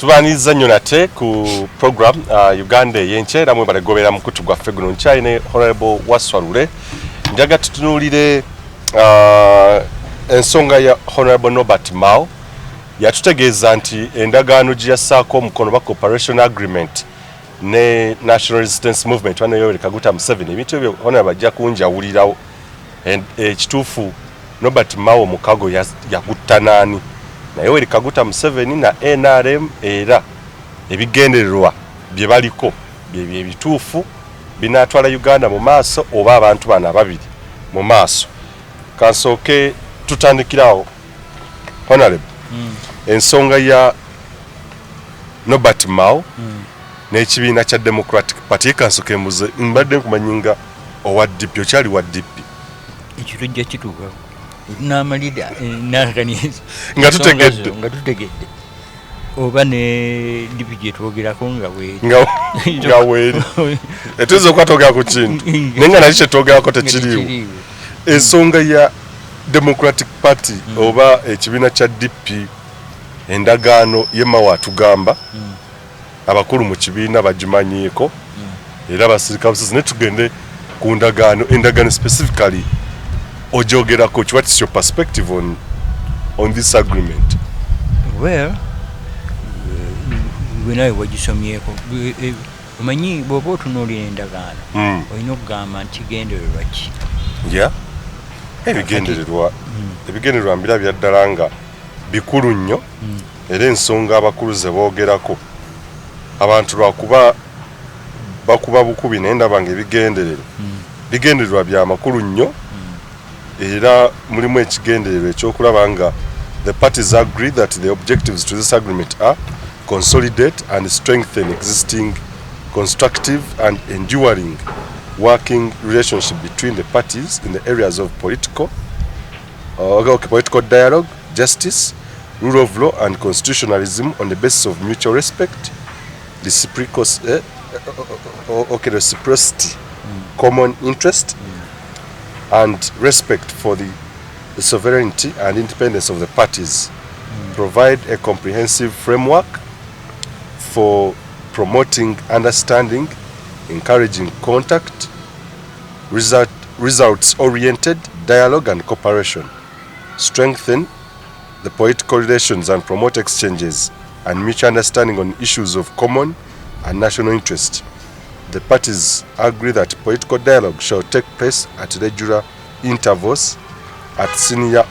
Tubaniriza nnyo nate ku program Uganda y'enkya era mwe balegobera mukutu gwaffe guno nkyayine Honorable Waswalule njaga tutunuulire ensonga ya Honorable Norbert Mao yatutegeeza nti endagaano gye yassaako omukono ba cooperation agreement ne National Resistance Movement wano Yoweri Kaguta Museveni ebintu ebyo Honorable ajja kunjawulirawo ekituufu Norbert Mao mukago yagutta naani na Yoweri Kaguta Museveni na NRM era ebigendererwa bye baliko bye bituufu binatwala Uganda mu maaso oba abantu bana babiri mu maaso kansooke tutandikirawo Honorable ensonga ya Norbert Mao n'ekibiina kya Democratic Party kansooke mbuze mbadde nkumanyinga owa DP okyali wa DP ekirujja kituuka n'amalida n'akanisa nga tutegedde oba ne DP gye twogerako nga weeri etuyiza okwatogera ku kintu naye nga naki kyetwogerako tekiriiwo ensonga ya Democratic Party oba ekibiina kya DP endagaano yemawa atugamba abakulu mu kibiina bagimanyiiko era basirika busisi netugende ku endagaano specifically ojogera coach, what is your perspective on this agreement? Well, when I was somyeko umanyi bobo otunuulira endagaano olina okugamba nti gendererwa ki ebigendererwa mbirabira ddala nga bikulu nnyo era ensonga abakulu ze boogerako abantu lwakuba bakuba bukubi naye ndaba nga ebigendererwa bya makulu nnyo era mulimu ekigendererwa ekyokulaba nga the parties agree that the objectives to this agreement are consolidate and strengthen existing constructive and enduring working relationship between the parties in the areas of political dialogue, justice, rule of law and constitutionalism on the basis of mutual respect, reciprocity, common interest and respect for the sovereignty and independence of the parties. Provide a comprehensive framework for promoting understanding, encouraging contact, results-oriented dialogue and cooperation. Strengthen the political relations and promote exchanges and mutual understanding on issues of common and national interest. The parties agree that political dialogue shall take place at regular intervals at senior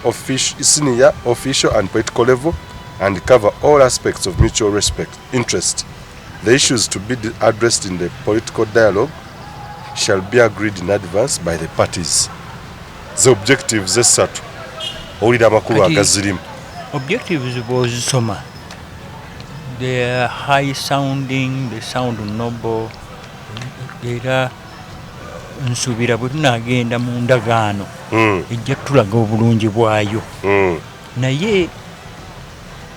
official and political level and cover all aspects of mutual interest. The issues to be addressed in the political dialogue shall be agreed in advance by the parties. The objectives esatu owulira amakulu agazirimu. Objectives bw'ozisoma, they are high sounding, they sound noble, era nsuubira bwe tunaagenda mu ndagaano ejja tulaga obulungi bwayo naye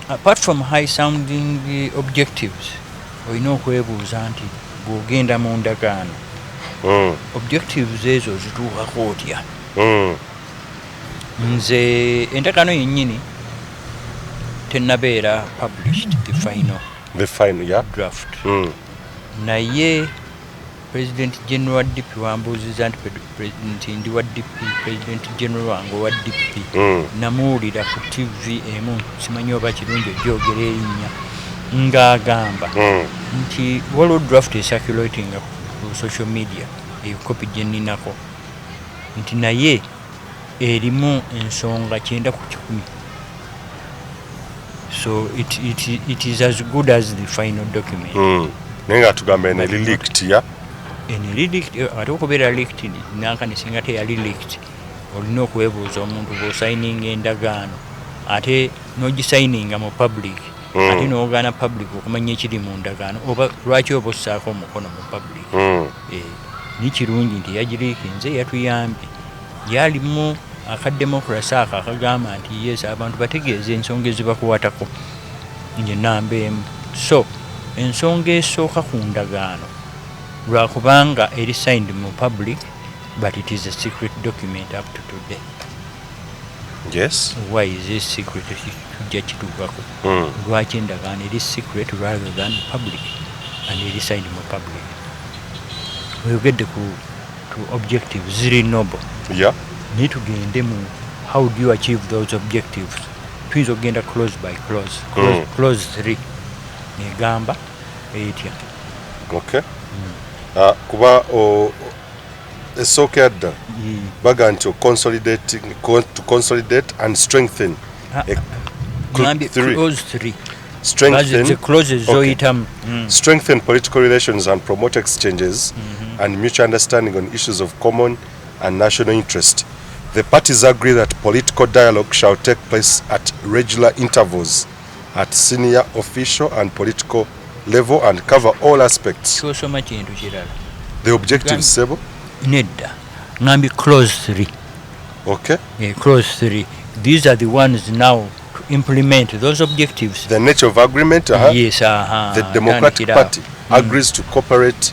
apart from high sounding objectives olina okwebuuza nti bw'ogenda mu ndagaano objectives ezo zituukako otya. Nze endagaano yennyini tennabeera published the final draft naye President General DP wambuuziza nti President ndi wa DP, President General wange wa DP namuwulira ku TV emu simanyi oba kirungi ogyogera erinnya ng'agamba nti waliwo draft circulating ku social media eyo kopi gye nninako nti naye erimu ensonga 9 ku 10. So it is as good as the final document. Nenga tugamba ene leaked ya ate okubeera leaked nankanisinga teyali leaked olina okwebuuza omuntu bw'osayininga endagaano ate n'ogisayinga mu public ate n'ogaana public okumanya ekiri mu ndagaano oba lwaki oba ossaako omukono mu public ni kirungi nti yagiriikinze yatuyambye yalimu akademokrasi akagamba nti yes abantu bategeeze ensonga ezibakwatako nje namba emu. So ensonga esooka ku ndagaano lwakubanga eri signed mu public but it is a secret document up to today. Yes. Why is this secret? Lwaki endagaano eri secret rather than public and eri signed mu public? Ayogedde to objectives ziri noble. Yeah. Need to gende mu how do you achieve those objectives? Tuyinza okugenda close by close. Close 3 negamba etya. Okay. Kuba esooka adda baga nti to consolidate and strengthen Close 3. Strengthen political relations and promote exchanges and mutual understanding on issues of common and national interest. The parties agree that political dialogue shall take place at regular intervals at senior official and political level and cover all aspects. Kyosoma kintu kirala. The objectives, Sebo? Nedda. Ngambi close 3. Okay. Close 3. These are the ones now to implement those objectives. The nature of agreement, Yes, the Democratic Party agrees to cooperate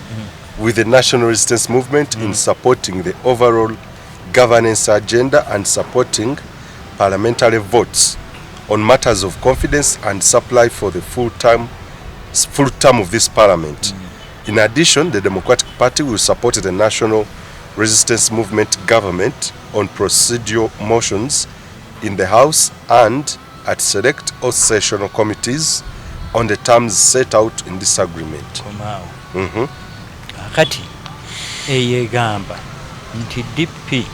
with the National Resistance Movement in supporting the overall governance agenda and supporting parliamentary votes on matters of confidence and supply for the full term of this parliament. In addition, the Democratic Party will support the National Resistance Movement government on procedural motions in the House and at select or sessional committees on the terms set out in this agreement. Akati eyegamba nti DP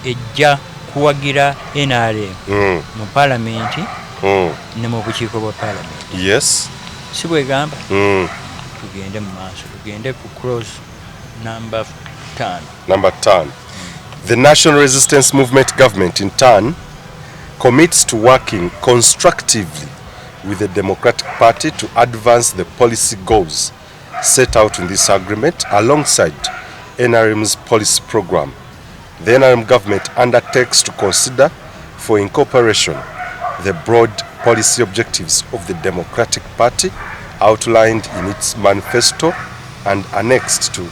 ejja kuwagira NRM mu parliament ne mu bukiiko bwa parliament. Yes. Si bwegamba? Tugende mu maaso, tugende ku clause number 10. Number 10. The National Resistance Movement government in turn commits to working constructively with the Democratic Party to advance the policy goals set out in this agreement alongside NRM's policy program. The NRM government undertakes to consider for incorporation the broad policy objectives of the Democratic Party outlined in its manifesto and annexed to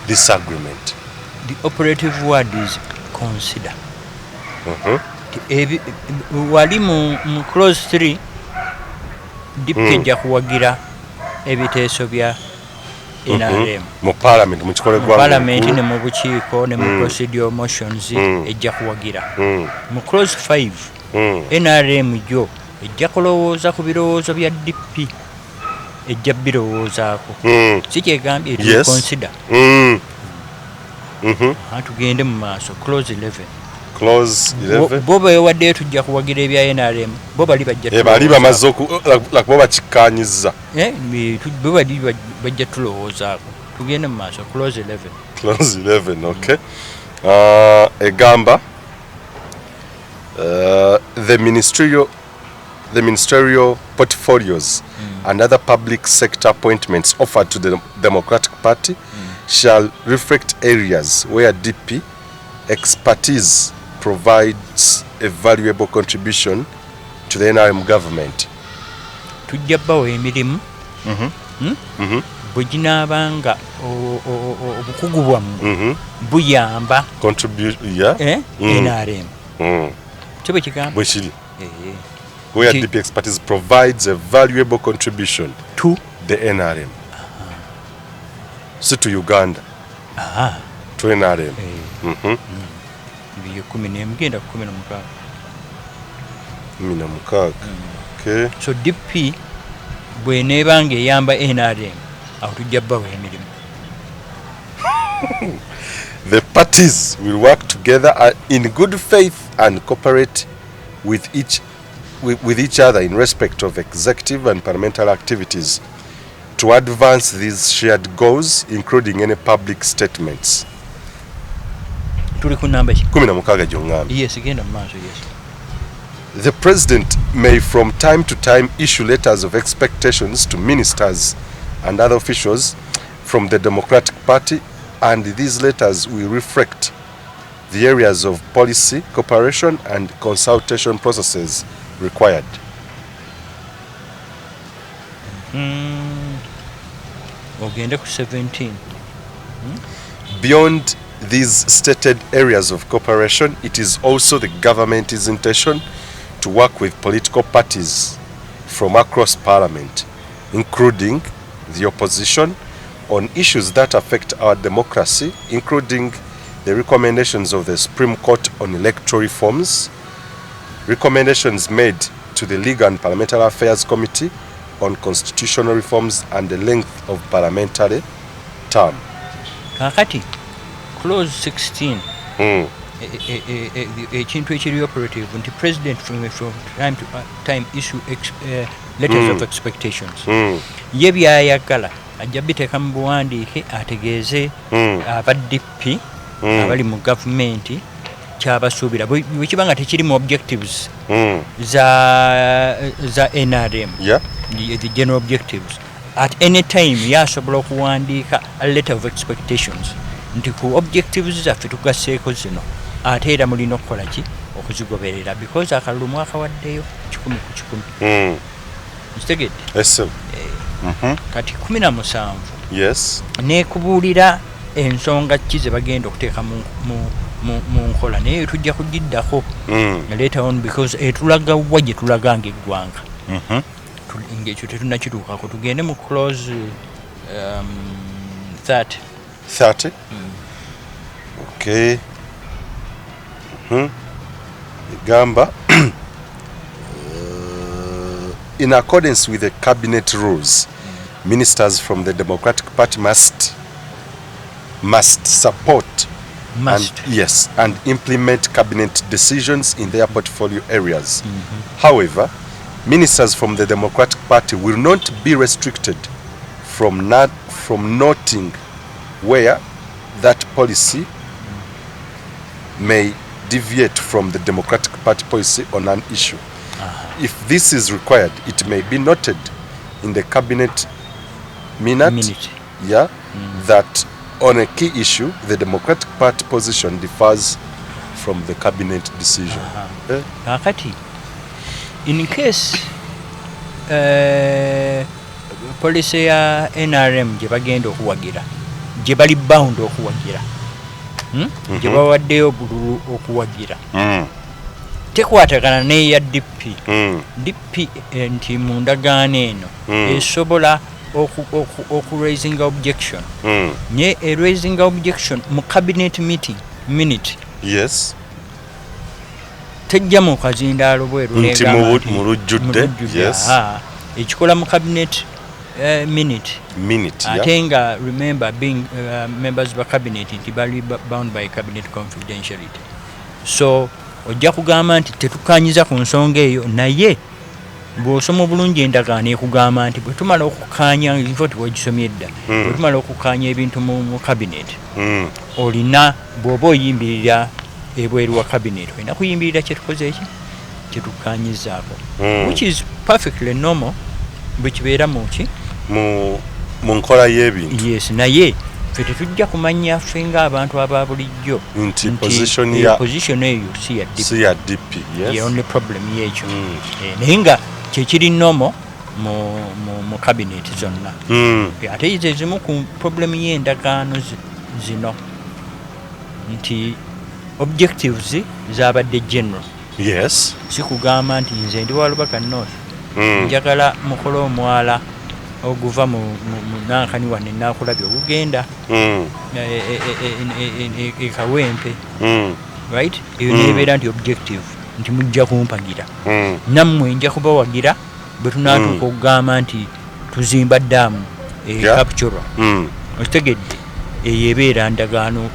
this agreement. The operative word is consider. Wali mu clause 3 DP ejja kuwagira ebiteeso bya NRM mu parliament mu kikole gwa parliament ne mu bukiiko ne mu procedural motions ejja kuwagira. Mu clause 5 NRM jo ejja kulowooza ku birowoozo bya DP ejja birowoozaako. Si kyegambye to consider. Tugende mu maaso clause 11. Clause 11. Boba yawaddeyo tujja kuwagira ebya NRM. Bo bali bajja bali bamaze bo bakikkaanyizza. Bo bajja tulowoozaako. Tugende mu maaso clause 11. Clause 11, okay. Egamba the ministerial portfolios and other public sector appointments offered to the Democratic Party shall reflect areas where DP expertise provides a valuable contribution to the NRM government. Tujja bawo emirimu buginaabanga obukugu bwammwe buyamba NRM. Kiba kigamba bwe kiri where DP expertise provides a valuable contribution to the NRM. Si to Uganda. To NRM. Genda 16. Okay. So DP bw'eneebanga eyamba NRM awo tujja bawo emirimu. The parties will work together in good faith and cooperate with each other in respect of executive and parliamentary activities to advance these shared goals, including any public statements. Tuli ku namba 16 gy'ongambye. Yes, genda mu maaso, yes. The President may from time to time issue letters of expectations to ministers and other officials from the Democratic Party, and these letters will reflect the areas of policy, cooperation and consultation processes required. Ogende ku 17. Beyond these stated areas of cooperation, it is also the government's intention to work with political parties from across Parliament, including the opposition, on issues that affect our democracy, including the recommendations of the Supreme Court on electoral reforms, recommendations made to the Legal and Parliamentary Affairs Committee on constitutional reforms and the length of parliamentary term. Kakati, clause 16. Ekintu ekiri operative nti president from time to time issue letters of expectations. Ye byayagala ajja biteeka mu buwandiike ategeeze aba DP abali mu gavumenti kyabasuubira bwe kiba nga tekirimu objectives za NRM, the general objectives, at any time yasobola okuwandiika a letter of expectations nti ku objectives zaffe tugasseeko zino ate era mulina okukola ki okuzigoberera because akalulu mwakawaddeyo 10 ku 10. Kitegedde? Yes, sir. Kati 17 neekubuulira ensonga ki ze bagenda okuteeka mu nkola naye tujja kugiddako later on because etulaga wa gye tulaga ng'eggwanga. Ng'ekyo tetunnakituukako tugende mu clause 30. Okay. Gamba in accordance with the cabinet rules, ministers from the Democratic Party must support and implement cabinet decisions in their portfolio areas. However, ministers from the Democratic Party will not be restricted from noting where that policy may deviate from the Democratic Party policy on an issue. If this is required, it may be noted in the cabinet minute. That on a key issue, the Democratic Party position differs from the cabinet decision. In case policy ya NRM gye bagenda okuwagira gye bali bound okuwagira gye bawaddeyo obululu okuwagira tekwatagana n'eya DP nti mu ndagaano eno esobola raising objection nye raising objection mu cabinet meeting minute tejja mu kazindaalo bweru nti mu lujjudde ekikola mu cabinet minute ate nga remember being members of cabinet nti bali bound by cabinet confidentiality, so ojja kugamba nti tetukanyiza ku nsonga eyo naye bw'osoma obulungi endagaano ekugamba nti bwe tumala okukaanya info tiwagisomye edda bwe tumala okukaanya ebintu mu cabinet olina bw'oba oyimbirira ebweru wa cabinet olina kuyimbirira kyetukoze eki kyetukanyizaako which is perfectly normal bwe kibeera muki mu nkola y'ebintu naye ffe tetujja kumanya ffe ng'abantu aba bulijjo nti position eyo si ya DP only problem yekyo naye nga kyekiri normal mu cabinet zonna ate ezimu ku problem y'endagaano zino nti objectives zabadde general si kugamba nti nze ndi wa Lubaka North njagala mukole omwala oguva mu nankani wane nakulabye ogugenda ekawempe right eyo nebeera nti objective nti mujja kumpagira nammwe nja kubawagira bwe tunaatuuka okugamba nti tuzimba ddaamu captura okitegedde eyo ebeera ndagaano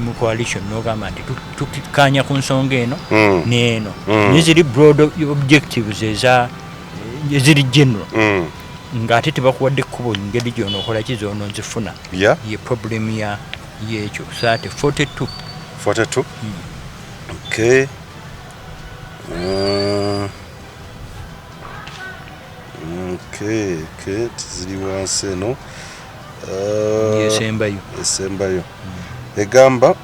mu coalition n'ogamba nti tukikanya ku nsonga eno n'eno neziri broad objectives eziri general ng'ate tebakuwadde ekkubo ngeri gy'onookola ki z'ono nzifuna ye problem y'ekyo 42 okay tiziri wansi eno esembayo egamba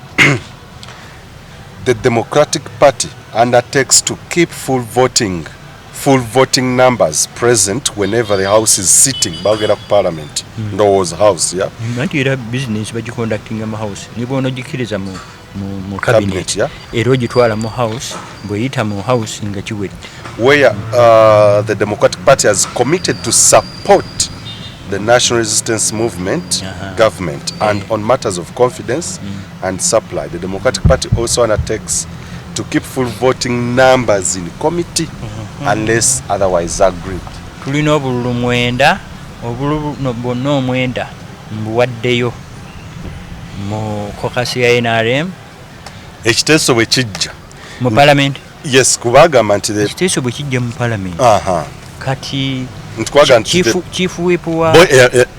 the Democratic Party undertakes to keep full voting full voting numbers present whenever the house is sitting bagera ku parliament ndowooza house ya nti era business bagiconductinga mu house ne bw'onogikiriza mu cabinet ya era ogitwala mu house bw'eyita mu house nga kiwedde where the Democratic Party has committed to support the national resistance movement government and on matters of confidence and supply. The Democratic Party also undertakes to keep full voting numbers in committee unless otherwise agreed. Tulina obululu 9 obululu bonna 9 mbuwaddeyo mu kokasi ya NRM ekiteeso bwe kijja mu parliament. Yes, kubagamba nti ekiteeso bwe kijja mu parliament kati ntitwaga nti chief whip wa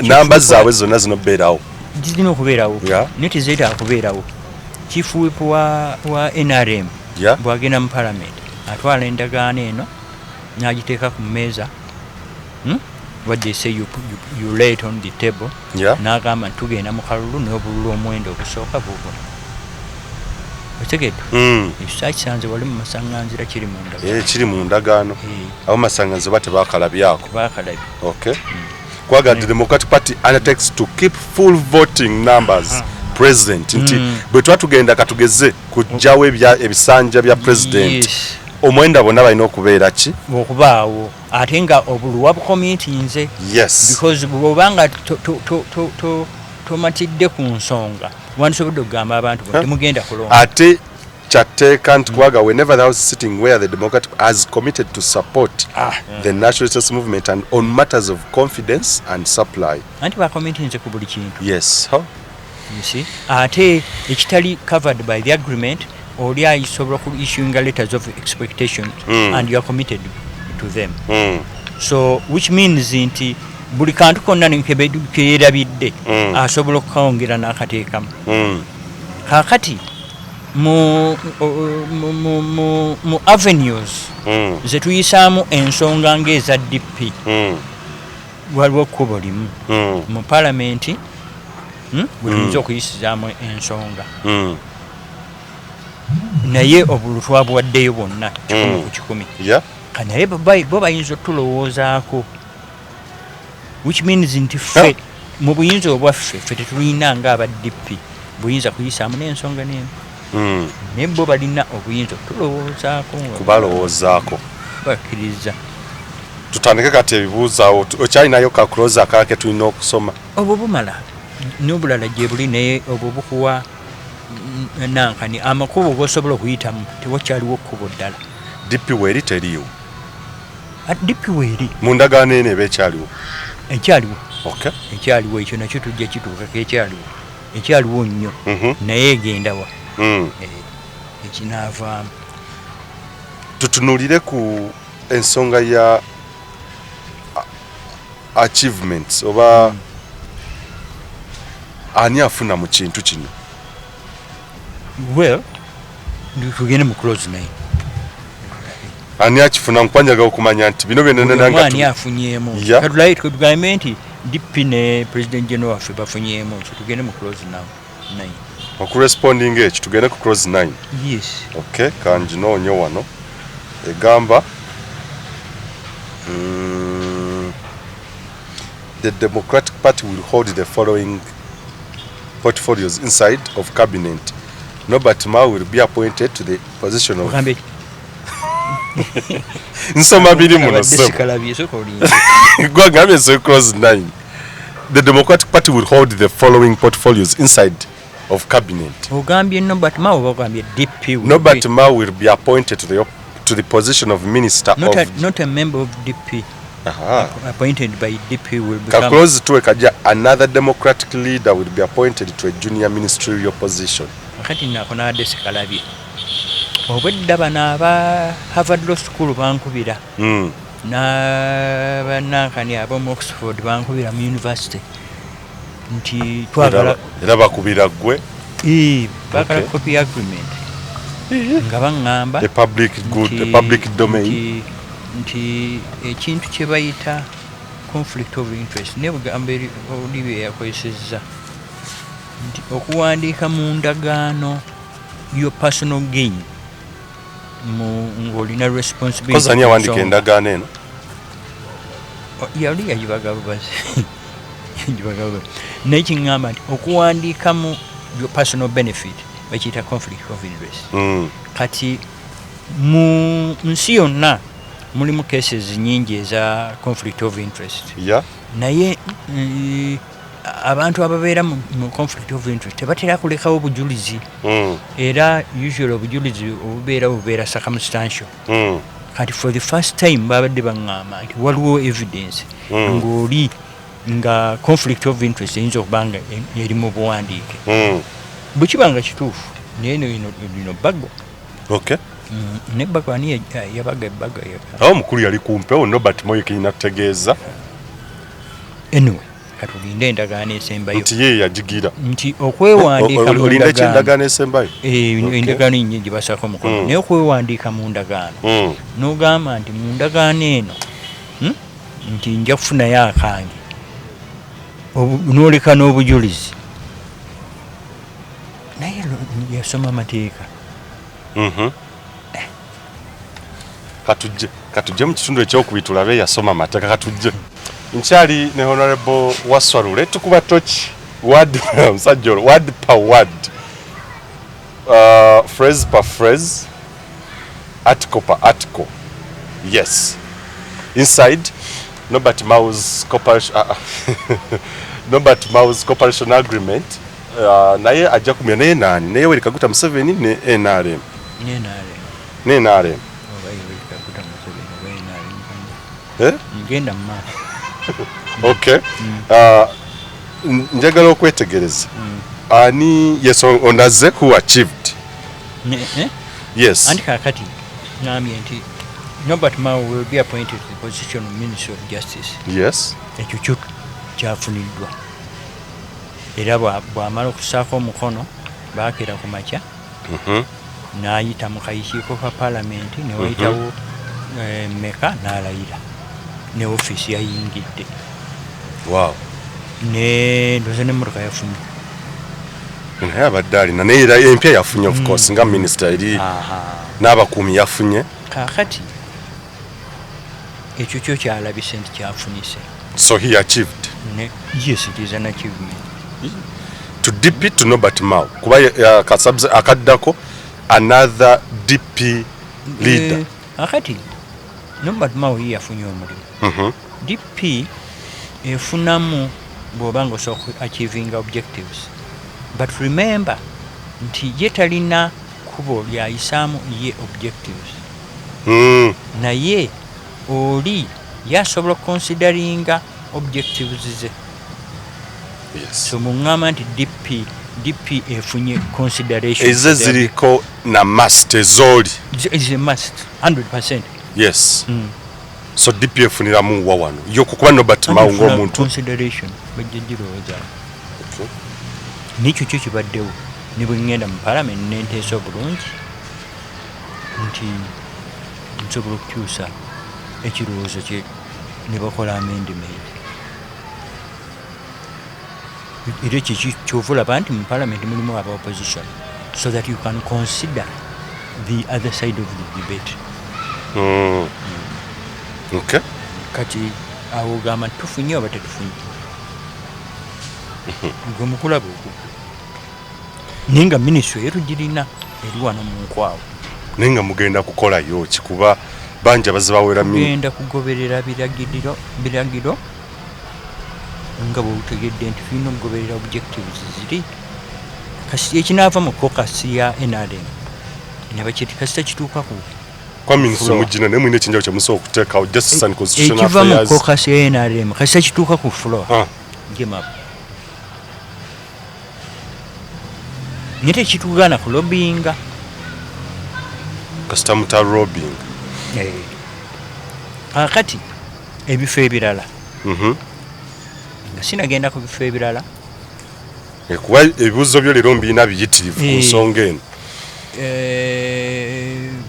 namba zaabwe zonna zino beerawo zirina okubeerawo neti zeeta akubeerawo. Chief whip wa NRM bwagenda mu parliament atwala endagaano eno n'agiteeka ku mmeeza what they say you lay it on the table n'agamba tugenda mu kalulu n'obululu 9 obusooka buubo otegedde ekisa kisanze wali mu masaŋŋanzira kiri mu ndagaano abo masaŋŋanzira oba tebakalabyako okay kwaga the Democratic Party undertakes to keep full voting numbers present nti bwe twatugenda katugeze kujjawo ebisanja bya president omwenda bonna balina okubeera ki okubaawo ate nga obulu wabukomitinze because bwobanga tomatidde ku nsonga wandisobodde okugamba abantu temugenda kulonga ate kyateeka nti kwaga whenever the house is sitting where the Democratic has committed to support the national resistance movement and on matters of confidence and supply. Anti bakomitinze ku buli kintu. Yes. How? You see? Ate ekitali covered by the agreement oli ayisobola ku issuing letters of expectation and you are committed to them. So which means nti buli kantu konna nkebedukirabidde asobola okukawongera n'akateekamu. Kakati mu avenues zetuyisaamu ensonga ng'eza DP waliwo kkubo limu mu palamenti bwetuyinza okuyisizaamu ensonga naye obulu twabuwaddeyo bwonna 100 naye bo bayinza otulowoozaako which means nti ffe mu buyinza obwaffe ffe tetulina ng'aba DP buyinza kuyisaamu n'ensonga n'emu naye bo balina obuyinza otulowoozaako kubalowoozaako bakkiriza. Tutandike kati ebibuuzaawo okyalinayo kakuloza akake tulina okusoma obwo bumala n'obulala gye buli naye obwo bukuwa nankani amakubo g'osobola okuyitamu tewakyaliwo kkubo ddala. DP weeri teriiwo DP weeri mu ndagaano eno eba ekyaliwo ekyaliwo ekyo nakyo tujja kituukako ekyaliwo nnyo naye egenda wa ekinaavaamu. Tutunuulire ku ensonga ya achievements oba ani afuna mu kintu kino. Well, tugende mu close 9. Ani akifuna nkwanjaga okumanya nti bino byenenanga ani afunyeemu katulaye tugambe nti DP ne President General waffe bafunyeemu so tugende mu close 9. Okuresponding ekyo tugende ku close 9. Yes. Okay, kanji noonye wano egamba the Democratic Party will hold the following portfolios inside of cabinet. Norbert Mao will be appointed to the position of nsoma biri muno gwagambye so close 9. The Democratic Party will hold the following portfolios inside of cabinet. Ogambye Norbert Mao ogambye DP. Norbert Mao will be appointed to the position of minister not a member of DP. Appointed by DP will become close to another Democratic leader will be appointed to a junior ministerial position. Kati nakona desikalabi obwedda bana aba Harvard Law School bankubira na banankani abo mu Oxford bankubira mu university nti twagala era bakubira gwe bakala copy agreement nga bangamba a public good a public domain nti ekintu kye bayita conflict of interest ne bugambo Olupya yakozesezza nti okuwandiika mu ndagaano your personal gain ng'olina responsibility. Koza ani awandika endagaano eno? Yali yagibaga bubazi. Naye kiŋŋamba nti okuwandiika mu your personal benefit bakiyita conflict of interest. Kati mu nsi yonna mulimu cases nyingi eza conflict of interest. Naye abantu ababeera mu conflict of interest tebatera kulekawo bujulizi. Era usually obujulizi bubeera circumstantial. Kati for the first time babadde baŋŋamba nti waliwo evidence ng'oli nga conflict of interest eyinza okubanga eri mu buwandiike. Bwekibanga kituufu naye lino baggo. Ne baggo ani yabaga ebbago awo omukulu yali kumpewo Nobert Moyo kirina kutegeeza. Anyway, katulinde endagaano esembayo nti ye yagigira nti okwewandiika mu endagaano esembayo endagaano nyingi gye basaako omukono naye okwewandiika mu ndagaano n'ogamba nti mu ndagaano eno nti nja kufunayo akange n'oleka n'obujulizi naye yasoma amateeka. katujje mu kitundu ekyokubiri tulabe yasoma amateeka. Katujje nkyali ne Honorable Waswarule tukuba toki musajja word per word, phrase per phrase, article per article. Yes, inside Nobert Mau's cooperation agreement naye ajja kumya naye nani naye Yoweri Kaguta Museveni ne NRM. Ngenda mumaaso. Okay. Njagala okwetegereza. Ani yes onaze who achieved. Yes. Anti kakati ngambye nti Nobert Mao will be appointed to the position of Minister of Justice. Yes. Ekyo kyafuniddwa. Era bw'amala okusaako omukono baakera ku makya. N'ayita mu kakiiko ka paalamenti ne wayitawo Meka n'alayira. Ne ofiisi yayingidde. Wow. Ne ndoza n'emmotoka yafunye. Naye abadde alina naye era empya yafunye of course nga minisita eri n'abakuumi yafunye. Kaakati ekyo kyo kyalabise nti kyafunise. So he achieved. Yes, it is an achievement. To DP to Nobert Mao kuba akaddako another DP leader. Akati Nobert Mao yafunye omulimu. DP efunamu bw'obanga osobola achieving objectives. But remember nti ye talina kubo lyayisaamu ye objectives. Naye oli yasobola consideringa objectives ze. Yes. So muŋŋamba nti DP efunye consideration. Eze ziriko na must ezoli. Is a must 100%. Yes. So DP efuniramu wa wano yokukuba Nobert Mao ng'omuntu consideration bajjirowooza. Nikyo kyo kibaddewo ne bwe ŋŋenda mu parliament n'enteesa obulungi nti nsobola okukyusa ekirowoozo kye ne bakola amendment. Era kyova olaba nti mu parliament mulimu aba opposition so that you can consider the other side of the debate. Okay. Kati awo ogamba tufunye oba tetufunye. Gwe mukulaba okwo. Naye nga minisitule yetugirina eri wano mu nkwawo. Naye nga mugenda kukolayo ki kuba banja baze bawera genda kugoberera biragiro nga bw'otegedde nti tulina okugoberera objectives ziri. Kasi ekinaava mu kokasi ya NRM ne bakiti kasita kituukaku kwa minisitule mugina ne mwine ekinjawo kyamusobola okuteekawo justice and constitutional affairs. Ekiva mu affairs kokasi ya NRM kasita kituuka ku floor. Game up. Naye tekitugaana ku lobbyinga. kasita muta lobbying. Kakati ebifo ebirala nga sinagenda ku bifo ebirala kuba ebibuuzo byo leero mbiina biyitirivu ku nsonga eno.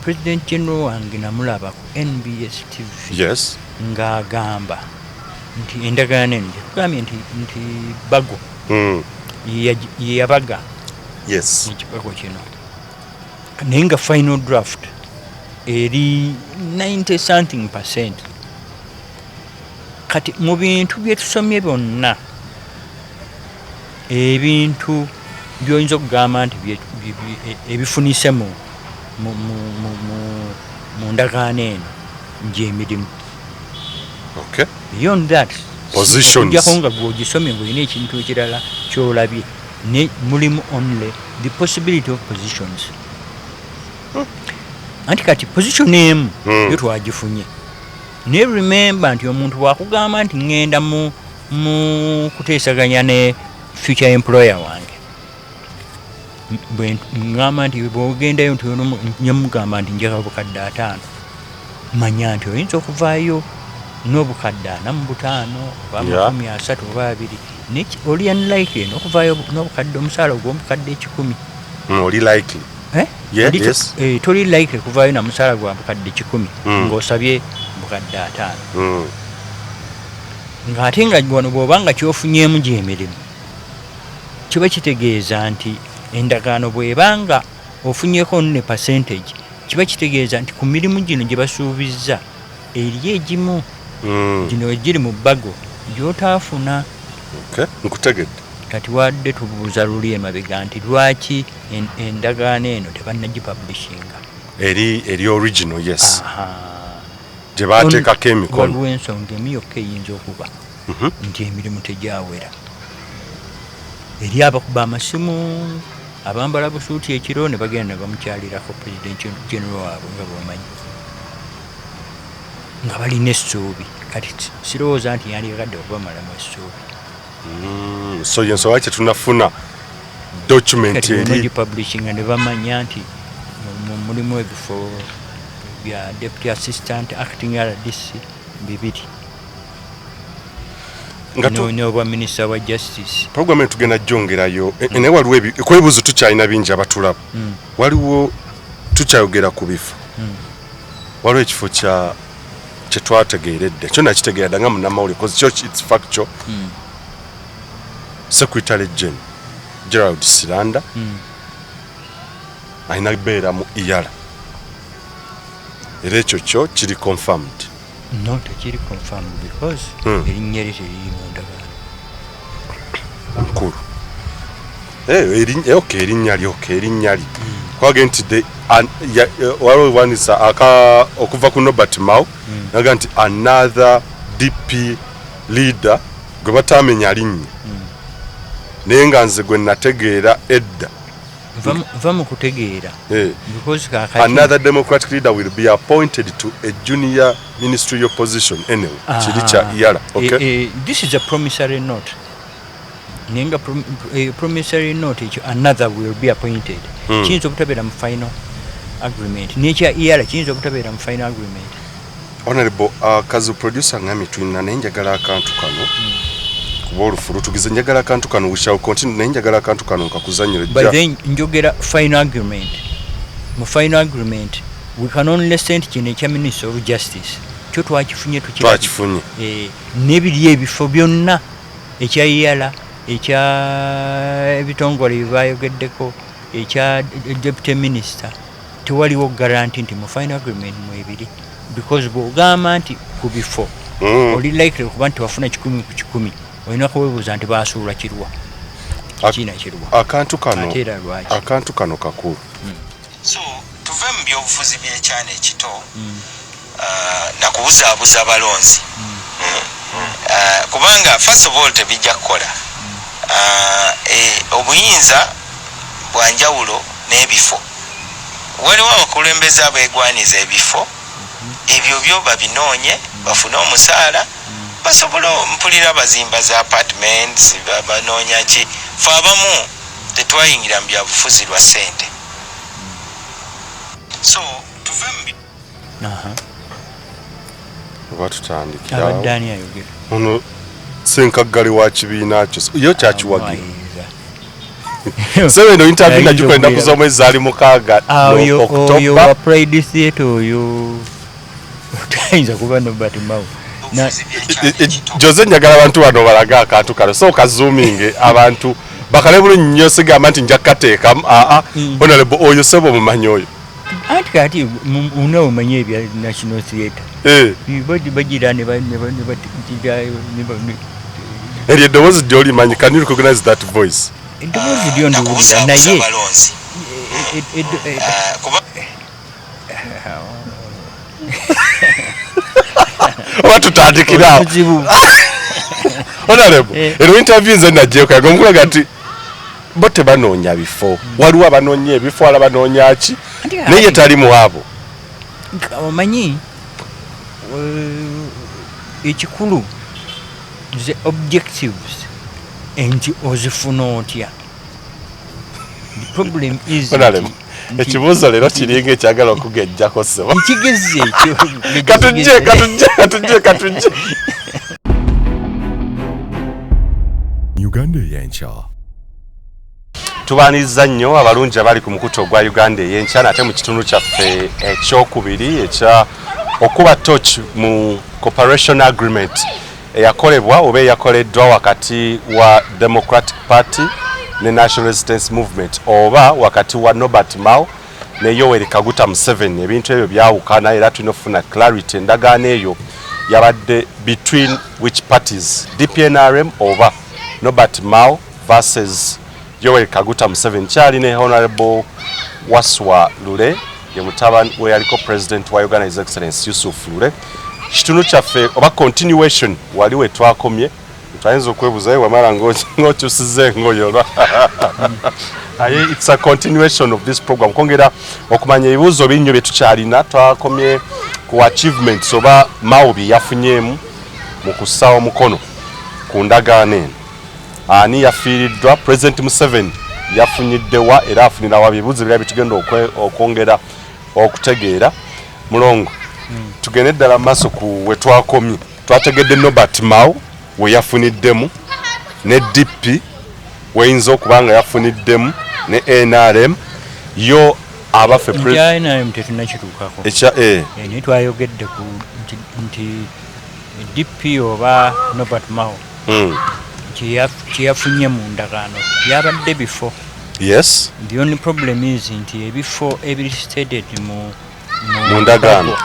President General wange namulaba ku NBS TV. Yes. Ng'agamba nti endagaano eno tugambye nti bago yabaga yes ekibago kino naye nga final draft eri 90% kati mu bintu bye tusomye byonna ebintu by'oyinza okugamba nti ebifunise mu ndagaano eno gy'emirimu. Okay. Beyond that, positions. Ojjako nga gw'ogisomye ng'olina ekintu ekirala ky'olabye ne mulimu only the possibility of positions. Anti kati position emu yo twagifunye. Ne remember nti omuntu bw'akugamba nti ngenda mu kuteesaganya ne future employer wange. Ngamba nti bw'ogendayo nti nyamugamba nti njagala obukadde 5. Manya nti oyinza okuvaayo n'obukadde 45 oba 30 oba 2. Oli unlikely n'okuvaayo n'obukadde omusaala ogw'omukadde 10. Oli likely. Yes. Toli likely kuvaayo na musaala gwa bukadde 10 ng'osabye bukadde 5. Ng'ate nga wano bw'obanga kyofunyeemu gy'emirimu kiba kitegeeza nti endagaano bw'ebanga ofunyeko ne percentage kiba kitegeeza nti ku mirimu gino gye basuubizza eri egimu gino egiri mu bbago gy'otaafuna. Nkutegedde. Kati wadde tubuuza luli emabega nti lwaki endagaano eno tebannagipublishinga eri original. Yes. Gye baateekako emikono. Waliwo ensonga emu yokka eyinza okuba nti emirimu tegyawera. Eri abakuba amasimu abambala busuuti ekiro ne bagenda ne bamukyalirako president general waabwe nga bw'omanyi nga balina essuubi. Kati sirowooza nti yandikadde okubamalamu essuubi. So yensobola kye tunafuna document eri publishinga ne bamanya nti mulimu ebifo bya deputy assistant acting RDC 2 n'obwa minister wa justice. Program tugenda jjongerayo naye waliwo ekwebuuzo tukyalina bingi abatulaba. Waliwo tukyayogera ku bifo. Waliwo ekifo kye twategeeredde kyo nakitegeera dda nga munnamawulire because kyo it's factual. Secretary General Gerald Siranda alina beera mu Iyala. Era ekyo kyo kiri confirmed. No, tekiri confirmed because erinnya lye teriri mu ndagaano. Nkulu. Erinnya lye. Kwage nti waliwo wanisa okuva ku Nobert Mao naga nti another DP leader gwe bataamenya linnya. Naye nga nze gwe nategeera edda. Va mu kutegeera. Because another democratic leader will be appointed to a junior ministerial position anyway. Kiri kya Iyala. Okay. This is a promissory note. Nenga promissory note ekyo another will be appointed. Kiyinza obutabeera mu final agreement. Nekya Iyala kiyinza obutabeera mu final agreement. Honorable kazi producer ngami twina naye njagala akantu kano. Kubolufuru tugize njagala akantu kano we shall continue naye njagala akantu kano nkakuzanyira. But then njogera final agreement. Mu final agreement we can only send kino ekya Minister of Justice. Kyo twakifunye twakifunye. N'ebiri ebifo byonna ekya Iyala ekya ebitongole byebayogeddeko ekya deputy minister tewaliwo guarantee nti mu final agreement mu ebiri because bw'ogamba nti ku bifo oli likely okuba nti wafuna 10 ku 10 olina kuweebuuza nti baasuula kirwa kiina kirwa akantu kano kakulu. So tuve mu byobufuzi by'ekyana ekito nakubuzaabuza abalonzi kubanga first of all tebijja kukola obuyinza bwanjawulo n'ebifo. Waliwo abakulembeze abeegwaniza ebifo ebyo byo babinoonye bafune omusaala basobole mpulira bazimba za apartments banoonya ki fe abamu tetwayingira mu byabufuzi lwa ssente. So tuve mu oba tutandikira abaddaani ayogera ono senkaggali wa kibiina kyo yo kyakiwagira sebe no interview nagikwenda kusoma ezali mukaaga oyo wa Pride Theatre oyo tayinza kuba Nobert Mao Jose njagala abantu bano balaga akantu kano so kazooming abantu bakale bulu nnyo sigamba nti nja kateeka honorable oyo sebo mumanyi oyo anti kati unaomanya ebya national theatre bagira ne eryo eddoboozi gy'olimanyi, can you recognize that voice? eddoboozi lyo ndiwulira naye oba tutandikirawo honorable eno interview nze najjeeko yaga omukulaga nti bo tebanoonya bifo, waliwo abanoonya ebifo wala banoonya ki naye tali mu abo. omanyi ekikulu the objectives nti ozifuna otya. The problem is ekibuuzo leero kiringa ekyagala okugejjako sebo nkigezze ekyo katujje Uganda ey'enkya. tubaaniriza nnyo abalungi abali ku mukutu ogwa Uganda ey'enkya nate mu kitundu kyaffe ekyokubiri ekya okuba torch mu cooperation agreement eyakolebwa oba eyakoleddwa wakati wa Democratic Party ne National Resistance Movement oba wakati wa Norbert Mao ne Yoweri Kaguta Museveni. Ebintu ebyo byawukana era tulina okufuna clarity. Endagaano eyo yabadde between which parties, DPNRM oba Norbert Mao versus Yoweri Kaguta Museveni. Kyali ne Honorable Waswa Lule ye Mutabani we yaliko president wa Uganda His Excellency Yusuf Lule. Kitundu kyaffe oba continuation waliwo etwakomye twayinza okwebuzayo wamala ng'okyusiza engoyo. It's a continuation of this program. Kwongera okumanya ebibuuzo binnyo bye tukyalina twakomye ku achievements oba Mao bye yafunyeemu mu kussaawo omukono ku ndagaano eno. Ani yafiiriddwa? President Museveni yafunyiddewa era afunirawa bibuuzo bira bitugenda okwongera okutegeera. Mulongo tugende ddala mu maaso ku we twakomye. Twategedde Norbert Mao we yafuniddemu ne DP weyinza okuba nga yafuniddemu ne NRM yo abaffe NRM tetunnakituukako naye twayogedde ku nti DP oba Norbert Mao kyeyafunye mu ndagaano yabadde bifo. Yes, the only problem is nti ebifo ebiri stated mu ndagaano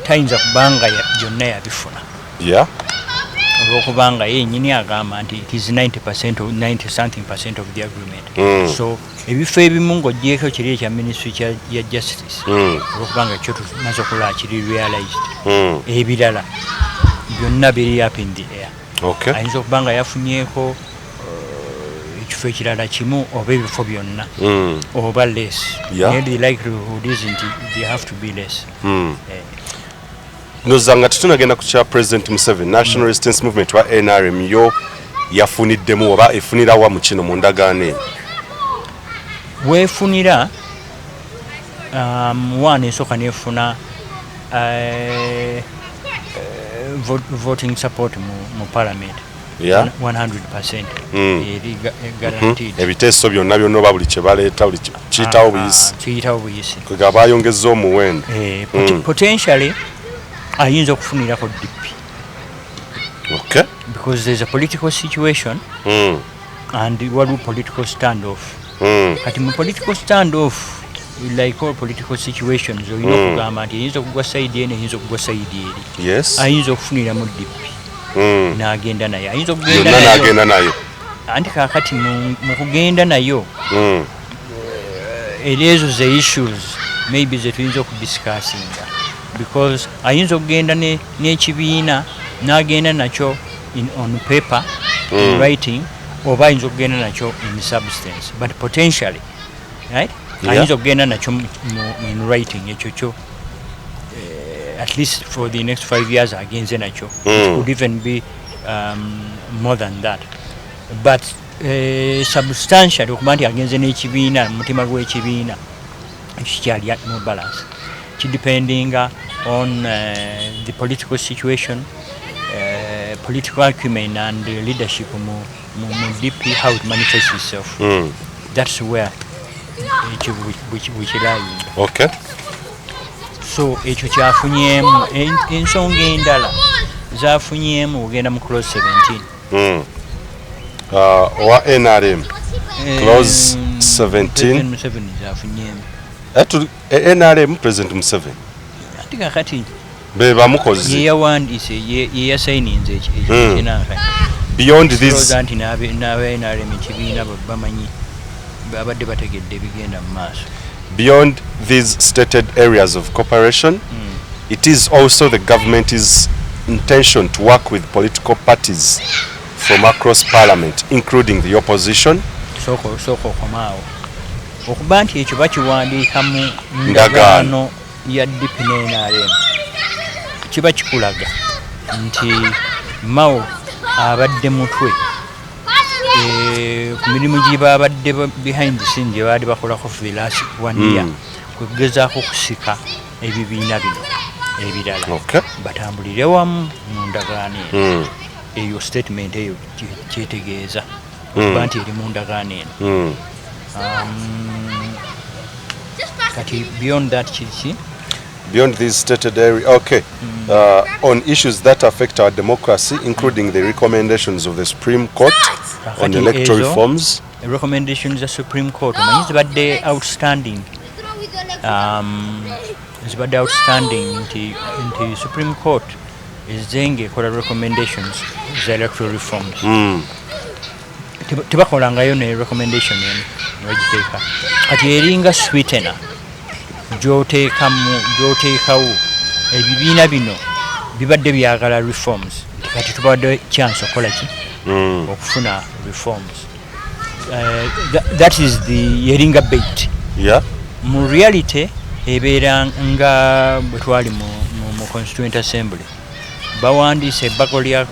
tayinza kubanga byonna yabifuna olwokubanga yennyini agamba nti it is 90% or 90 something % of the agreement. So ebifo ebimu ng'ogyeko kiri ekya ministry ya justice olwokubanga kyo tumaze okulaba kiri realized. Ebirala byonna biri up in the air. Ayinza okuba nga yafunyeko ekifo ekirala kimu oba ebifo byonna oba less. The likelihood is nti they have to be less. Nozanga tutunagenda ku kya President Museveni National Resistance Movement wa NRM yo yafuniddemu oba efunira wa mu kino mu ndagaano eno. Weefunira one esooka nefuna voting support mu parliament 100% guaranteed. Ebiteeso byonna byonna oba buli kye baleeta buli kiyitawo buyisi kwega bayongeza omuwendo. Potentially ayinza okufunirako DP because there's a political situation and waliwo political standoff. Kati mu political standoff like all political situations olina okugamba nti ayinza okugwa side eno ayinza okugwa side eri. Ayinza okufuniramu DP n'agenda naye ayinza okugenda nayo anti kakati mu kugenda nayo ezo ze issues maybe zetuyinza okudiscussinga because ayinza okugenda n'ekibiina n'agenda nakyo on paper in writing oba ayinza okugenda nakyo in substance but potentially right ayinza okugenda nakyo in writing ekyo kyo at least for the next 5 years agenze nakyo. It could even be more than that but substantially okuba nti agenze n'ekibiina mutima gw'ekibiina kikyali no balance depending on the political situation, political acumen and leadership mu DP, how it manifests itself. That's where which okay. So ekyo kyafunyemu ensonga endala zafunyemu ogenda mu clause 17 wa NRM clause 17 zafunyemu NRM President Museveni ati kakati be bamukozi yeyawandise yeyasayininze ekinanka beyond this anti n'aba NRM ekibiina bamanyi babadde bategedde ebigenda mu maaso. Beyond these stated areas of cooperation, it is also the government's intention to work with political parties from across parliament, including the opposition. Soko komaawo okuba nti ekyo bakiwandiika mu ndagaano ya DP ne NRM kiba kikulaga nti Mao abadde mutwe ku mirimu gye babadde behind the scene gye baali bakolako for the last 1 year kugezaako kusika ebibiina bino ebirala batambulire wamu mu ndagaano eyo statement eyo kyetegeeza okuba nti eri mu ndagaano eno. Kati beyond that kiki beyond these stated area on issues that affect our democracy, including the recommendations of the Supreme Court on electoral reforms. The recommendations of the Supreme Court zibadde outstanding. Zibadde outstanding nti Supreme Court ezenge kola recommendations za electoral reforms. Tebakolangayo ne recommendation eno bagiteeka kati eringa sweetener gyoteekawo ebibiina bino bibadde byagala reforms kati tubadde chance okola ki okufuna reforms. That is the yeringa bait. Mu reality ebeera nga bwe twali mu Constituent Assembly bawandiise ebbago lya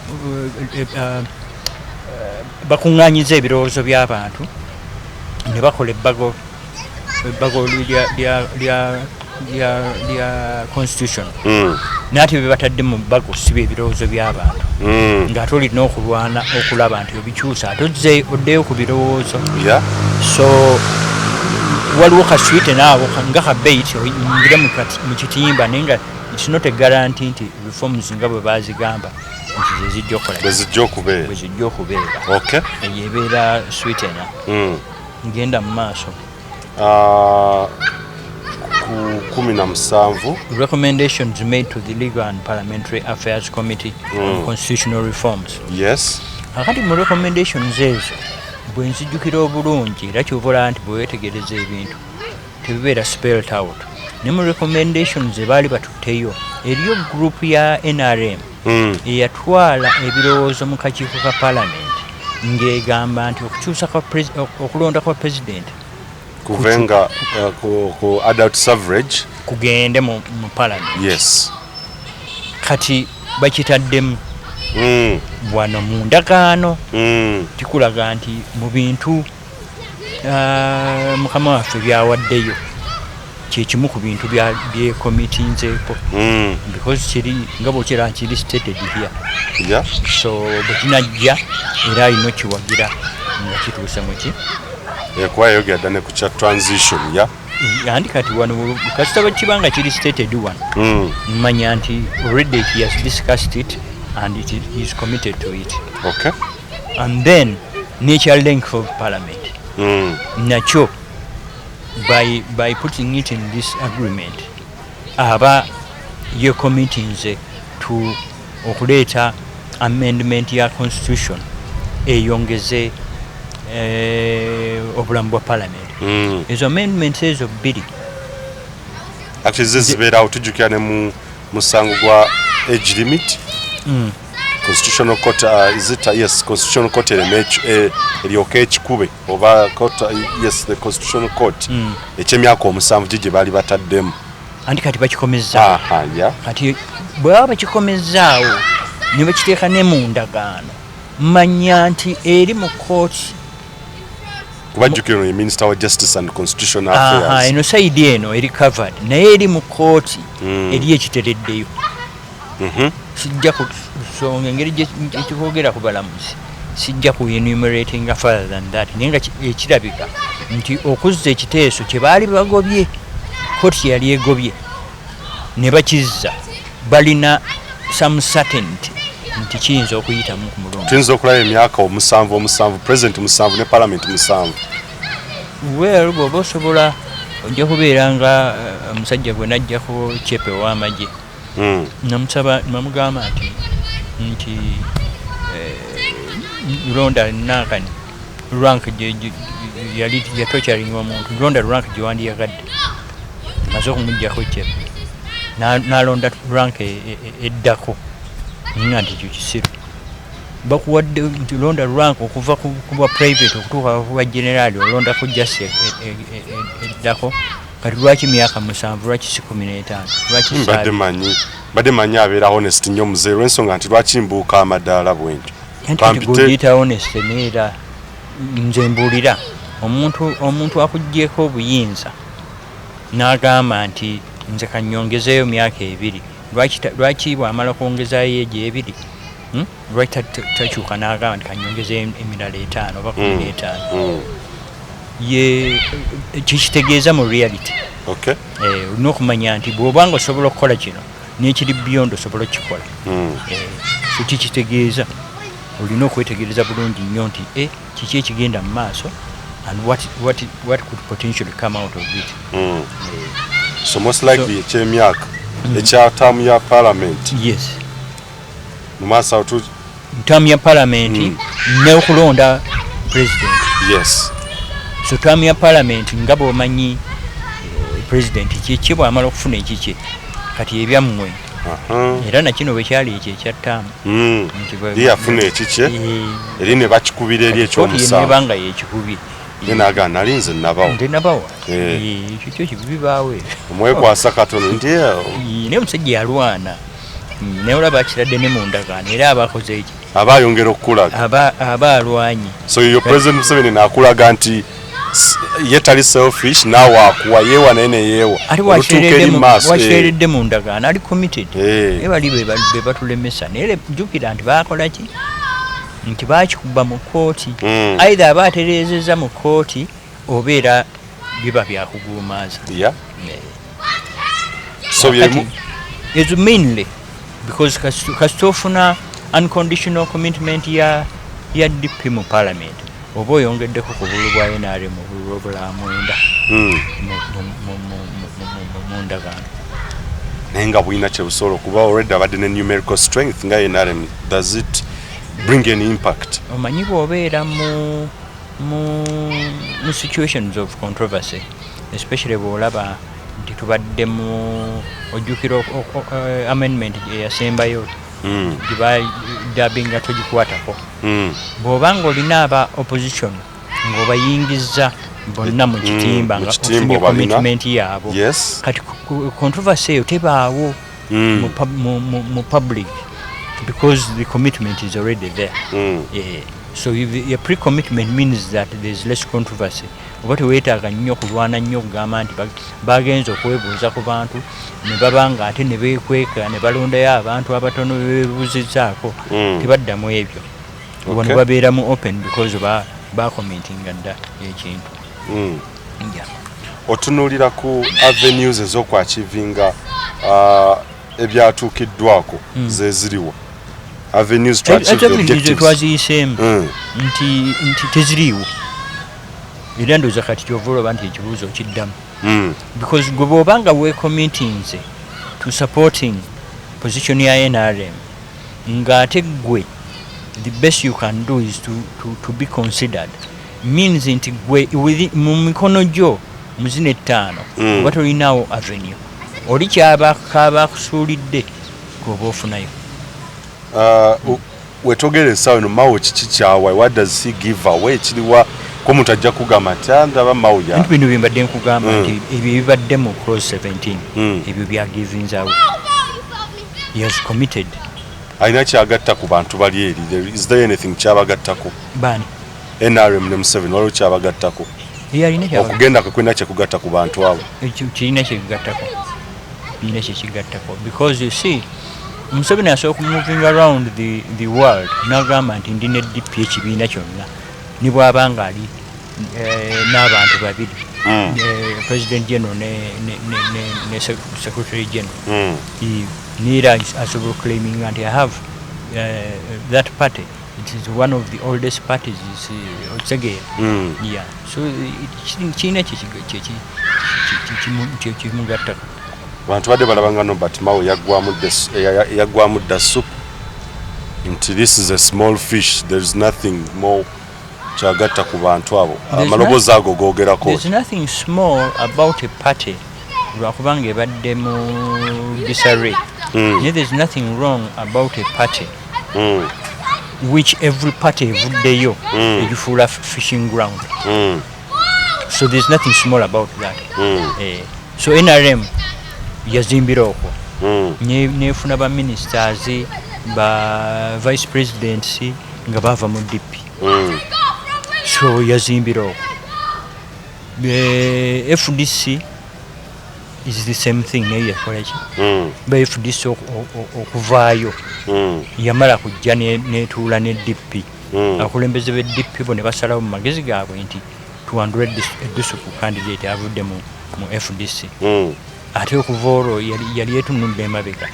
bakuŋŋaanyiza ebirowoozo by'abantu ne bakola ebbago lya constitution naate be batadde mu bbago si ebirowoozo by'abantu ng'ate olina okulwana okulaba nti obikyusa ate oddeyo ku birowoozo. So waliwo kaswite naawo nga kabeit oyingira mu kitimba naye nga it's not a guarantee nti reforms nga bwe bazigamba nti zezijja okubeera eyo ebeera sweetener ngenda mu maaso. Ku 17 recommendations made to the Legal and Parliamentary Affairs Committee on Constitutional Reforms. Yes. Akati mu recommendations ezo bwe nzijjukira obulungi era ky'ovola nti bwe weetegereza ebintu tebibeera spelled out. Ne mu recommendations ebaali batutteyo eriyo group ya NRM eyatwala ebirowoozo mu kakiiko ka Parliament ng'egamba nti okukyusa okulonda kwa president kuvenga ku adult suffrage kugende mu Parliament. Yes. Kati bakitaddemu wano mu ndagaano tikulaga nti mu bintu mukama waffe byawaddeyo kyekimu ku bintu byekomitinzeeko because kiri nga bwokira kiri stated here. So bwe kinajja era alina kiwagira nga kituuse muki kuba yayogera ne ku kya transition andi kati wano kasita kibanga kiri stated wano mmanya nti already he has discussed it and it is committed to it. And then nature length of Parliament nakyo by putting it in this agreement aba ye committing to okuleeta amendment ya constitution eyongeze obulamu bwa Parliament. Ezo amendments ezo bbiri actually zibeerawo tujjukira ne mu musango gwa age limit. Constitutional Court is it yes Constitutional Court eryoka ekikube oba court yes the Constitutional Court ekyemyaka 7 gye baali bataddemu anti kati bakikomezaawo. Kati bwe baba bakikomezaawo ne bakiteeka ne mu ndagaano manya nti eri mu kooti kubajjukira no Minister wa Justice and Constitutional Affairs eno saidi eno eri covered naye eri mu kooti eri ekitereddeyo. Sijja kusonga engeri gyekikogera ku balamuzi sijja ku enumerating further than that naye nga ekirabika nti okuzza ekiteeso kye baali bagobye kooti yali egobye ne bakizza balina some certainty nti kiyinza okuyitamu ku mulongo. Tuyinza okulaba emyaka 7 president 7 ne parliament 7. Well bw'oba osobola ojja kubeera nga omusajja gwe najjako chepe w'amagye namusaba namugamba nti londa nakani rank yali yatocharinga omuntu londa rank gye wandiyagadde maze okumuggyako chepe n'alonda rank eddako nga nti ekyo kisiru bakuwadde nti londa rank okuva kuba private okutuuka kuba generali olondako jasi eddako kati lwaki myaka 7 lwaki si 15 lwaki badde manyi abeera honest nnyo muzeero ensonga nti lwaki mbuuka amadaala bwentyo guyita honest neera nze mbuulira omuntu akuggyeko obuyinza n'agamba nti nze kanyongezeeyo myaka 2 lwaki bw'amala kwongezayo egyo 2 lwaki takyuka n'agamba nti kanyongezeeyo emirala 5 oba 15 ye kikitegeeza mu reality olina okumanya nti bw'obanga osobola okukola kino n'ekiri beyond osobola okukikola so kikitegeeza olina okwetegereza bulungi nnyo nti kiki ekigenda mu maaso and what could potentially come out of it. So most likely ekyemyaka ekyataamu ya parliament. Yes. Mu maaso ntaamu ya parliament n'okulonda president. Yes. So ntaamu ya parliament nga bw'omanyi president kiki bw'amala okufuna ekiki kati ebyammwe era nakino bwe kyali ekyo ekyattaamu ye yafuna ekikye eri ne bakikubira eri ekyomusanvu nebanga yekikubye ye naga nalinze nabawa ekyo kibibaawe omwekwasa katono ndi ne omusajja yalwana naye olaba akiradde ne mu ndagaano era abakoze eki abayongera okukulaga aba alwanyi. So your president Museveni naakulaga nti ye tali selfish naawe akuwa yeewa naye neyeewa wakireredde mu ndagaano ali committed bali be batulemesa naye jjukira nti baakola ki nti baakikuba mu kooti either aba atereezezza mu kooti obeera biba byakuguumaaza. So it's mainly because kasita ofuna unconditional commitment ya DP mu parliament oba oyongeddeko ku bululu bwa NRM mu bululu obulamwenda mu ndagaano naye nga bwina kyebusobola okuba already abadde ne numerical strength nga NRM. Does it bring any impact? Omanyi bw'obeera mu situations of controversy, especially bw'olaba nti tubadde mu ojjukira amendment eyasembayo gyebaddabinga togikwatako bw'obanga olina aba opposition ng'obayingizza bonna mu kitimba nga ofunye commitment yaabo kati controversy eyo tebaawo mu public because the commitment is already there. So your pre-commitment means that there's less controversy. Oba teweetaaga nnyo kulwana nnyo okugamba nti bagenza okwebuuza ku bantu ne babanga ate ne beekweka ne balondayo abantu abatono beebuuzizzaako tebaddamu ebyo wano babeera mu open because bakomentinga dda ekintu. Otunuulira ku avenues ez'okwakivinga ebyatuukiddwako ze ziriwo avenues twaziyiseemu nti teziriiwo era ndowooza kati kyova olaba nti ekibuuzo kiddamu because gwe bw'obanga weecommittinze to supporting position ya NRM ng'ate gwe the best you can do is to be considered means nti gwe mu mikono gyo mu zino 5 oba tolinaawo avenue oli kyaba kusuulidde gwoba ofunayo. Wetogereza no mawo kiki kyawa what does he give away kiriwa ko omuntu ajja kugamba nti ndaba mawo ya bino bimbadde nkugamba nti ebyo bibadde mu clause 17 ebyo bya givings away. He has committed. Alina kyagatta ku bantu bali eri. Is there anything kyabagattako? Bani NRM ne Museveni waliwo kyabagattako? Okugenda kwe kwena kyekugatta ku bantu abo kirina kyekigattako because you see Museveni asooka moving around the world n'agamba nti ndina DP ekibiina kyonna ne bw'abanga ali n'abantu babiri President General ne Secretary General neera asobola claiming nti I have that party It is one of the oldest parties. It's again. Yeah. So China chimugatta. Bantu badde balabanga no but Mao yagwamu the soup. Into this is a small fish. There's nothing more chagatta ku bantu abo. Amalobozi ago googerako. There's nothing small about a party. Lwakubanga ebadde mu disarray. There's nothing wrong about a party. Which every party evuddeyo egifuula fishing ground. So there's nothing small about that. So NRM yazimbira okwo nefuna ba ministers ba vice presidents nga bava mu DP. So yazimbira okwo. FDC is the same thing naye yakolaki ba FDC okuvaayo yamala kujja netuula ne DP akulembeze be DP bo ne basalawo mu magezi gaabwe nti 200 eddusuku candidate avudde mu FDC ate okuvaolwo yali yetunudde emabega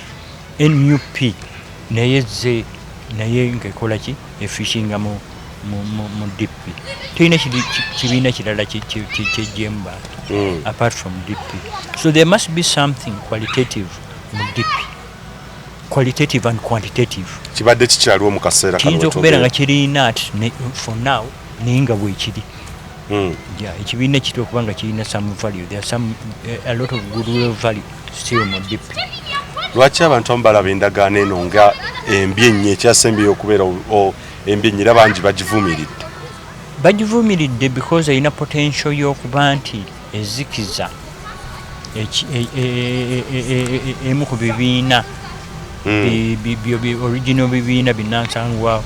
NUP naye ngekolaki efishinga mu DP tulina kibiina kirala kyejjemu bantu apart from DP. So there must be something qualitative mu DP, qualitative and quantitative. Kibadde kikyaliwo mu kaseera kano kiyinza okubeera nga kirina for now naye nga bwekiri. Ekibiina kiri okuba nga kirina some value. There are a lot of goodwill value still mu DP. Lwaki abantu abamu balaba endagaano eno nga embi ennyo ekyasembeyo okubeera embi ennyo era bangi bagivumiridde because erina potential y'okuba nti ezikiza emu ku bibiina original bibiina binnansangwawo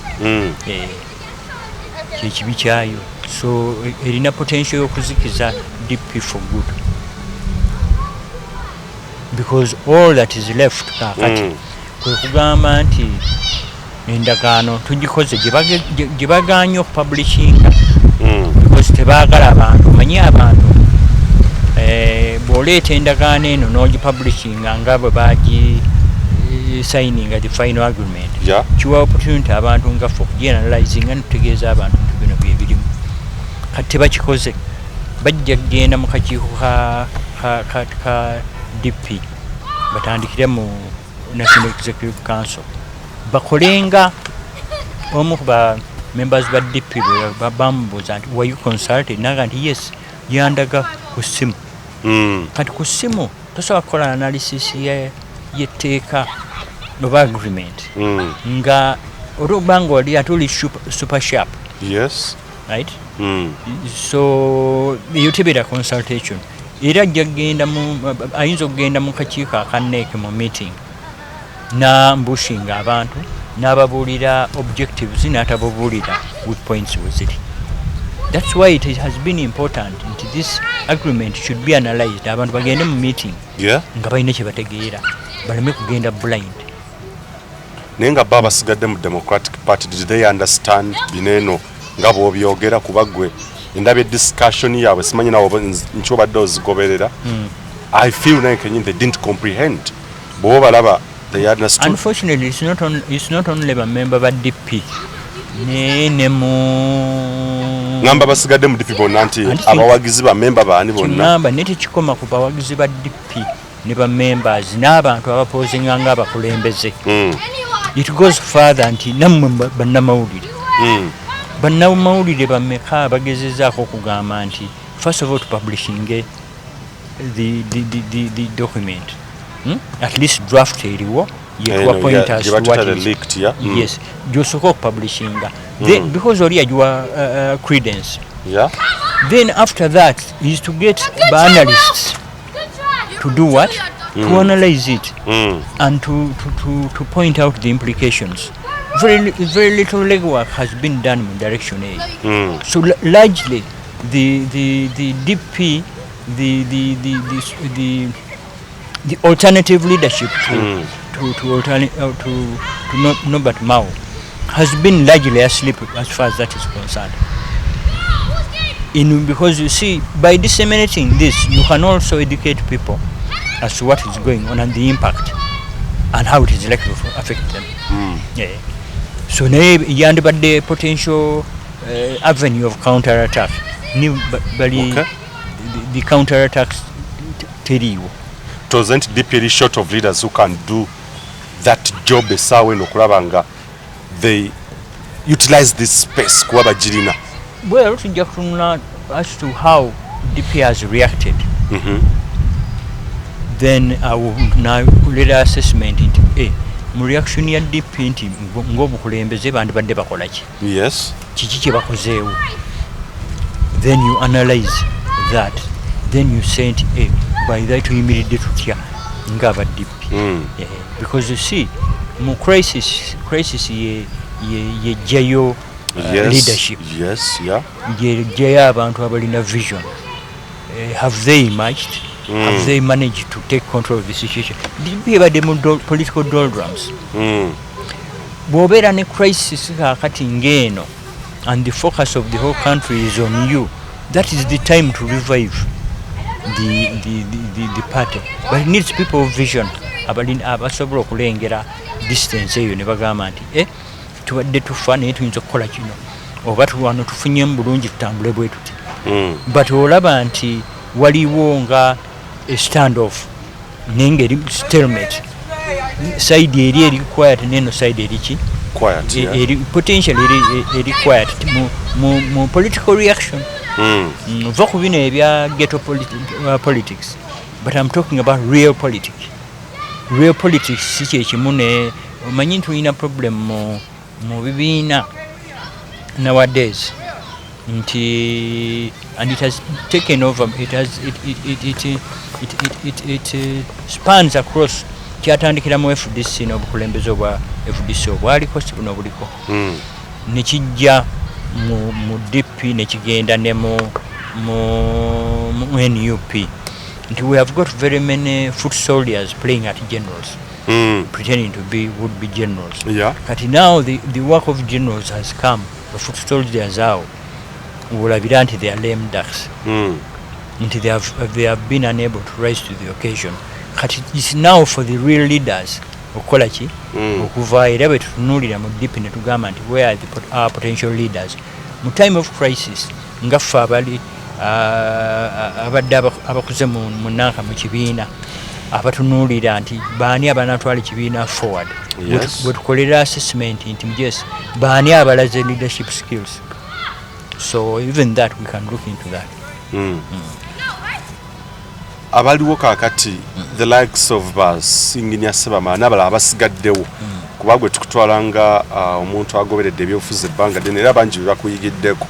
kyekibi kyayo. So erina potential y'okuzikiza DP for good because all that is left kakati kwe kugamba nti endagaano tugikoze gye baganye okupublishinga because tebaagala abantu manyi abantu bw'oleeta endagaano eno n'ogipublishinga nga bwe bagi signing the final agreement kiwa opportunity abantu nga ffe okugianalyzing nga netutegeeza abantu nti bino byebirimu kati tebakikoze bajja kgenda mu kakiiko ka DP batandikire mu National Executive Council bakolenga omu ku ba members ba DP bamubuuza nti were you consulted naga nti yes yandaga ku ssimu kati ku ssimu tosobola kukola analysis yetteeka oba agreement nga olwokubanga oli atuli super sharp yes right so yotebera consultation era ayinza okugenda mu kakiiko akanneeke mu meeting n'ambushinga abantu n'ababuulira objectives n'atababuulira good points with it. That's why it has been important nti this agreement should be analyzed abantu bagende mu meeting nga balina kye bategeera baleme kugenda blind. Naye nga baba basigadde mu Democratic Party, did they understand bineeno nga bw'obyogera kuba ggwe endabye discussion yaabwe simanyi nawo nkyobadde ozigoberera. I feel like they didn't comprehend bw'oba balaba they understood. Unfortunately it's not only a member of DP ne mu ngamba basigadde mu DP bonna nti abawagizi ba member baani bonna ngamba nete kikoma ku bawagizi ba DP ne ba members n'abantu abapozinga nga abakulembeze. It goes further nti nammwe bannamawulire bannamawulire bameka bagezezaako okugamba nti first of all to publishing the document at least draft eriwo yekuwa pointers what is leaked, yes gyosooka okupublishinga because oli yagiwa credence then after that is to get the analysts to do what to analyze it and to point out the implications. Very little legwork has been done in direction A. So largely the DP the alternative leadership to Norbert Mao has been largely asleep as far as that is concerned. Because you see, by disseminating this, you can also educate people as to what is going on and the impact and how it is likely to affect them. So naye yandibadde potential avenue of counter attack ni bali Okay. the counter attacks teriiwo. It wasn't deeply short of leaders who can do that job esaawa eno okulaba nga they utilize this space kuba bagirina. Well, tujja kutunula as to how DP has reacted. Then I will now let assessment into mu reaction ya DP nti ng'obukulembeze bandibadde bakola ki? Yes. Kiki kye bakozeewo? Then you analyze that. Then you say nti by that tuyimiridde tutya ng'aba DP. Because you see mu crisis yejjayo leadership. Yes, yeah. Yejjayo abantu abalina vision. Have they emerged? Have they managed to take control of the situation? DP ebadde mu political doldrums. Bw'obeera ne crisis kakati ng'eno and the focus of the whole country is on you, that is the time to revive the party. But it needs people of vision abasobola okulengera distance eyo ne bagamba nti tubadde tufa naye tuyinza okukola kino oba wano tufunyemu bulungi tutambule bwe tuti. But olaba nti waliwo nga a standoff nenge eri stalemate, side eri quiet neno side eri ki Quiet, yeah. eri potentially eri quiet mu political reaction. Va ku bino ebya ghetto politics, but I'm talking about real politics. Real politics si kyekimu ne omanyi nti tulina problem mu bibiina nowadays nti, and it has taken over, it spans across. Kyatandikira mu FDC n'obukulembeze obwa FDC obwaliko si buno buliko, nekijja mu DP nekigenda ne mu NUP nti we have got very many foot soldiers playing at generals, pretending to be would-be generals. Yeah. But now the work of generals has come. The foot soldiers are olabira nti they are lame ducks. Nti they have been unable to rise to the occasion. But it's now for the real leaders okukola ki okuva era bwe tutunuulira mu DP ne tugamba nti where are our potential leaders mu time of crisis nga ffe abali abadde abakuze mu nanka mu kibiina abatunuulira nti baani abanatwala ekibiina forward. Yes. Bwe tukolera assessment nti yes baani abalaze leadership skills, so even that we can look into that. Abaliwo kakati the likes of Singinya Sebama n'abalala abasigaddewo kuba gwe tukutwala nga omuntu agoberedde ebyobufuzi ebbanga ddene era bangi bye bakuyigiddeko.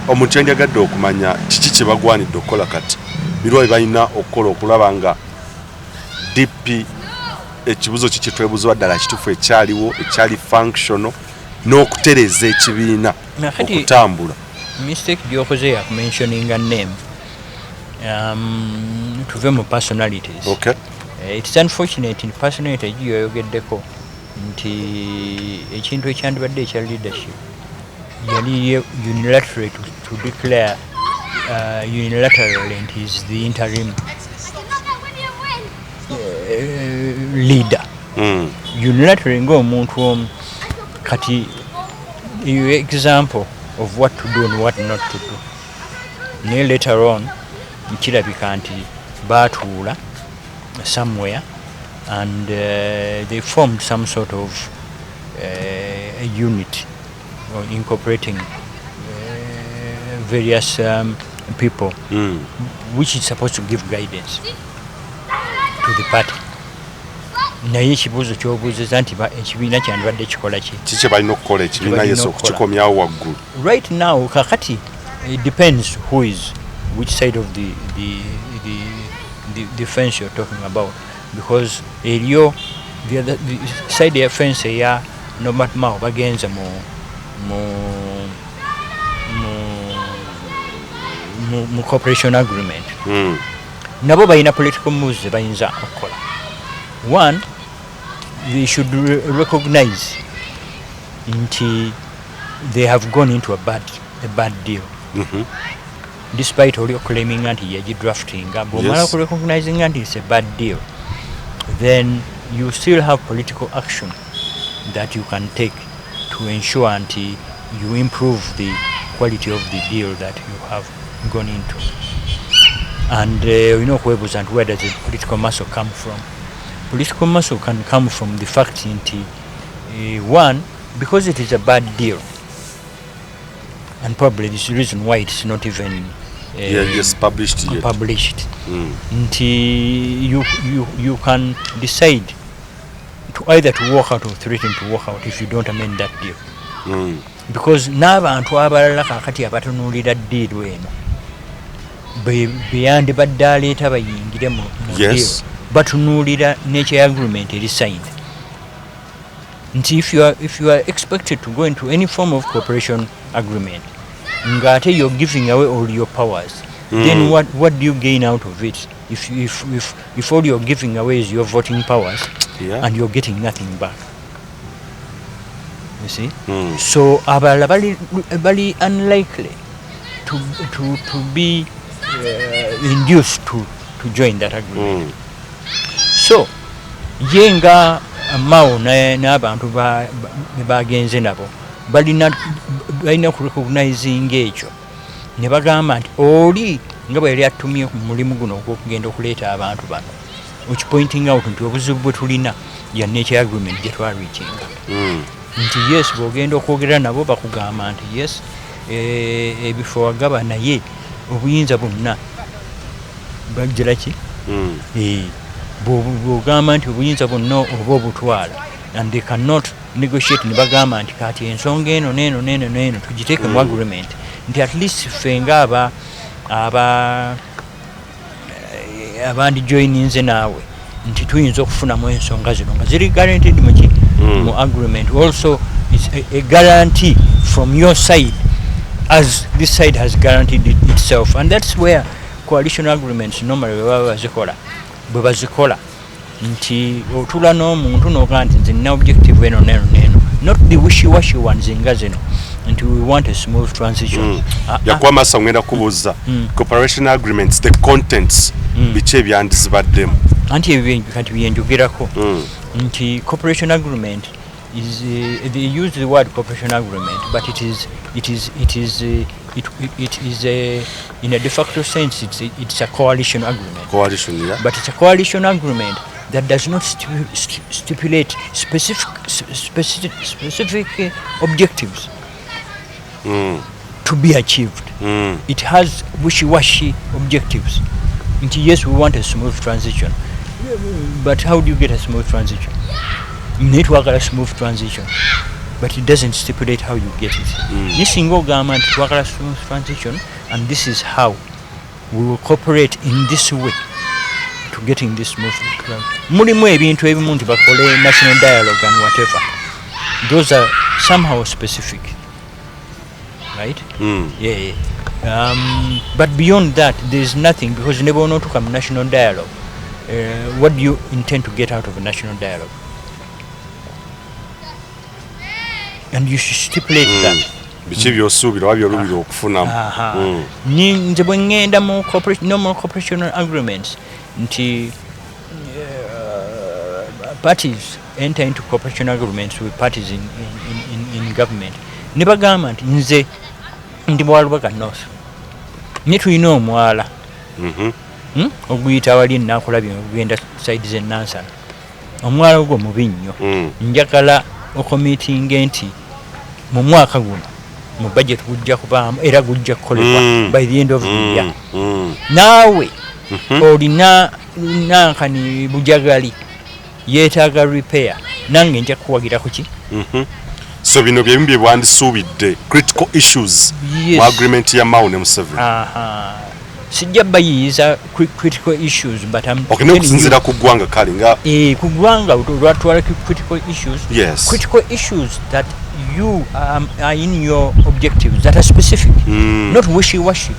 Omuntu yanjagadde okumanya kiki kye bagwanidde okukola kati birwa balina okukola okulaba nga DP ekibuzo kiki twebuzibwa ddala kituufu ekyali functional n'okutereeza ekibiina okutambula. Mistake gyokoze ya mentioning a name. Tuve mu personalities. Okay. It's unfortunate in personality egiyo ayogeddeko nti ekintu ekyandibadde ekya leadership yali unilateral to declare unilaterally and he's the interim leader. Unilateral ng'omuntu omu kati example of what to do and what not to do. Naye later on kirabika nti baatuula somewhere and they formed some sort of a unit or incorporating various people which is supposed to give guidance to the party. Naye ekibuuzo ky'obuuzizza nti ekibiina kyandibadde kikola ki? Kiki balina okukola ekibiina yesu okukikomyawo waggulu? Right now kakati it depends who is which side of the fence you're talking about, because eriyo the side ya fence ya Norbert Mao bagenza mu cooperation agreement. Nabo balina political moves ze bayinza okukola. One, they should recognize nti they have gone into a bad deal. Despite all your claiming anti drafting, but recognizing anti it's a bad deal, then you still have political action that you can take to ensure until you improve the quality of the deal that you have gone into. And where does the political muscle come from? Political muscle can come from the fact that one, because it is a bad deal, and probably this is the reason why it's not even published yet. Until you can decide to either to walk out or threaten to walk out if you don't amend that deal. Because n'abantu abalala kakati abatunuulira ddiiro eno beyandibadde aleeta bayingire mu deal batunuulira nature agreement eri signed. Nti if you are expected to go into any form of cooperation agreement ngate you're giving away all your powers, then what do you gain out of it if all you're giving away is your voting powers and you're getting nothing back? You see? So abalala bali unlikely to be induced to join that agreement. So yenga Mao n'abantu bagenze nabo balina ku recognizing ekyo ne bagamba nti oli nga bwe yali atumye ku mulimu guno ogw'okugenda okuleeta abantu bano, which pointing out nti obuzibu bwe tulina ya nature agreement gye twariikinga. Nti yes bw'ogenda okwogera nabo bakugamba nti yes ebifo wagaba naye obuyinza bwonna bagira ki? Bw'ogamba nti obuyinza bwonna oba obutwala, and they cannot negotiate ne bagamba nti kati ensonga eno n'eno tugiteeke mu agreement nti at least ffe nga abandi joininze naawe nti tuyinza okufunamu ensonga zino nga ziri guaranteed mu agreement. Also it's a guarantee from your side as this side has guaranteed it itself, and that's where coalition agreements normally bwe bazikola nti otula n'omuntu n'ogaa nti nze nina objective eno, not the wishy-washy ones nga zino nti we want a smooth transition. Yakwamasa ngenda kubuuza cooperation agreements, the contents biki ebyandizibaddemu anti ebyo kati byenjogerako nti cooperation agreement is they use the word cooperation agreement, but it is in a de facto sense it's a coalition agreement. But it's a coalition agreement that does not stipulate specific objectives to be achieved. It has wishy-washy objectives. Yes, we want a smooth transition, but how do you get a smooth transition? You need to work at a smooth transition, but it doesn't stipulate how you get it. This single government work at a smooth transition, and this is how we will cooperate in this way to getting this smooth transition. Mulimu ebintu ebimu nti bakole national dialogue and whatever. Those are somehow specific, right? But beyond that, there is nothing, because you never know to come national dialogue. What do you intend to get out of a national dialogue? And you should stipulate that. Biki by'osuubira oba by'oluubira okufunamu. Nze bwe ngenda mu normal cooperation agreements nti parties enter into cooperation agreements with parties in government. Ne bagamba nti nze ndi Bwalubaga North. Ne tulina omwala. Oguyita wali Nakulabye ogenda side ze Nansana. Omwala ogwo mubi nnyo. Njagala okomitinge nti mu mwaka guno mu budget gujja kubaamu era gujja kukolebwa by the end of the year. Naawe olina nankani bujagali yeetaaga repair, nange nja kuwagira ku ki? So bino bye bimbi bwandisuubidde critical issues mu agreement ya Mao ne Museveni. Sijja bayiyiza critical issues, but I'm okusinziira ku ggwanga kale nga ku ggwanga lwatwala critical issues. Yes. Critical issues that you are in your objectives that are specific, not wishy-washy,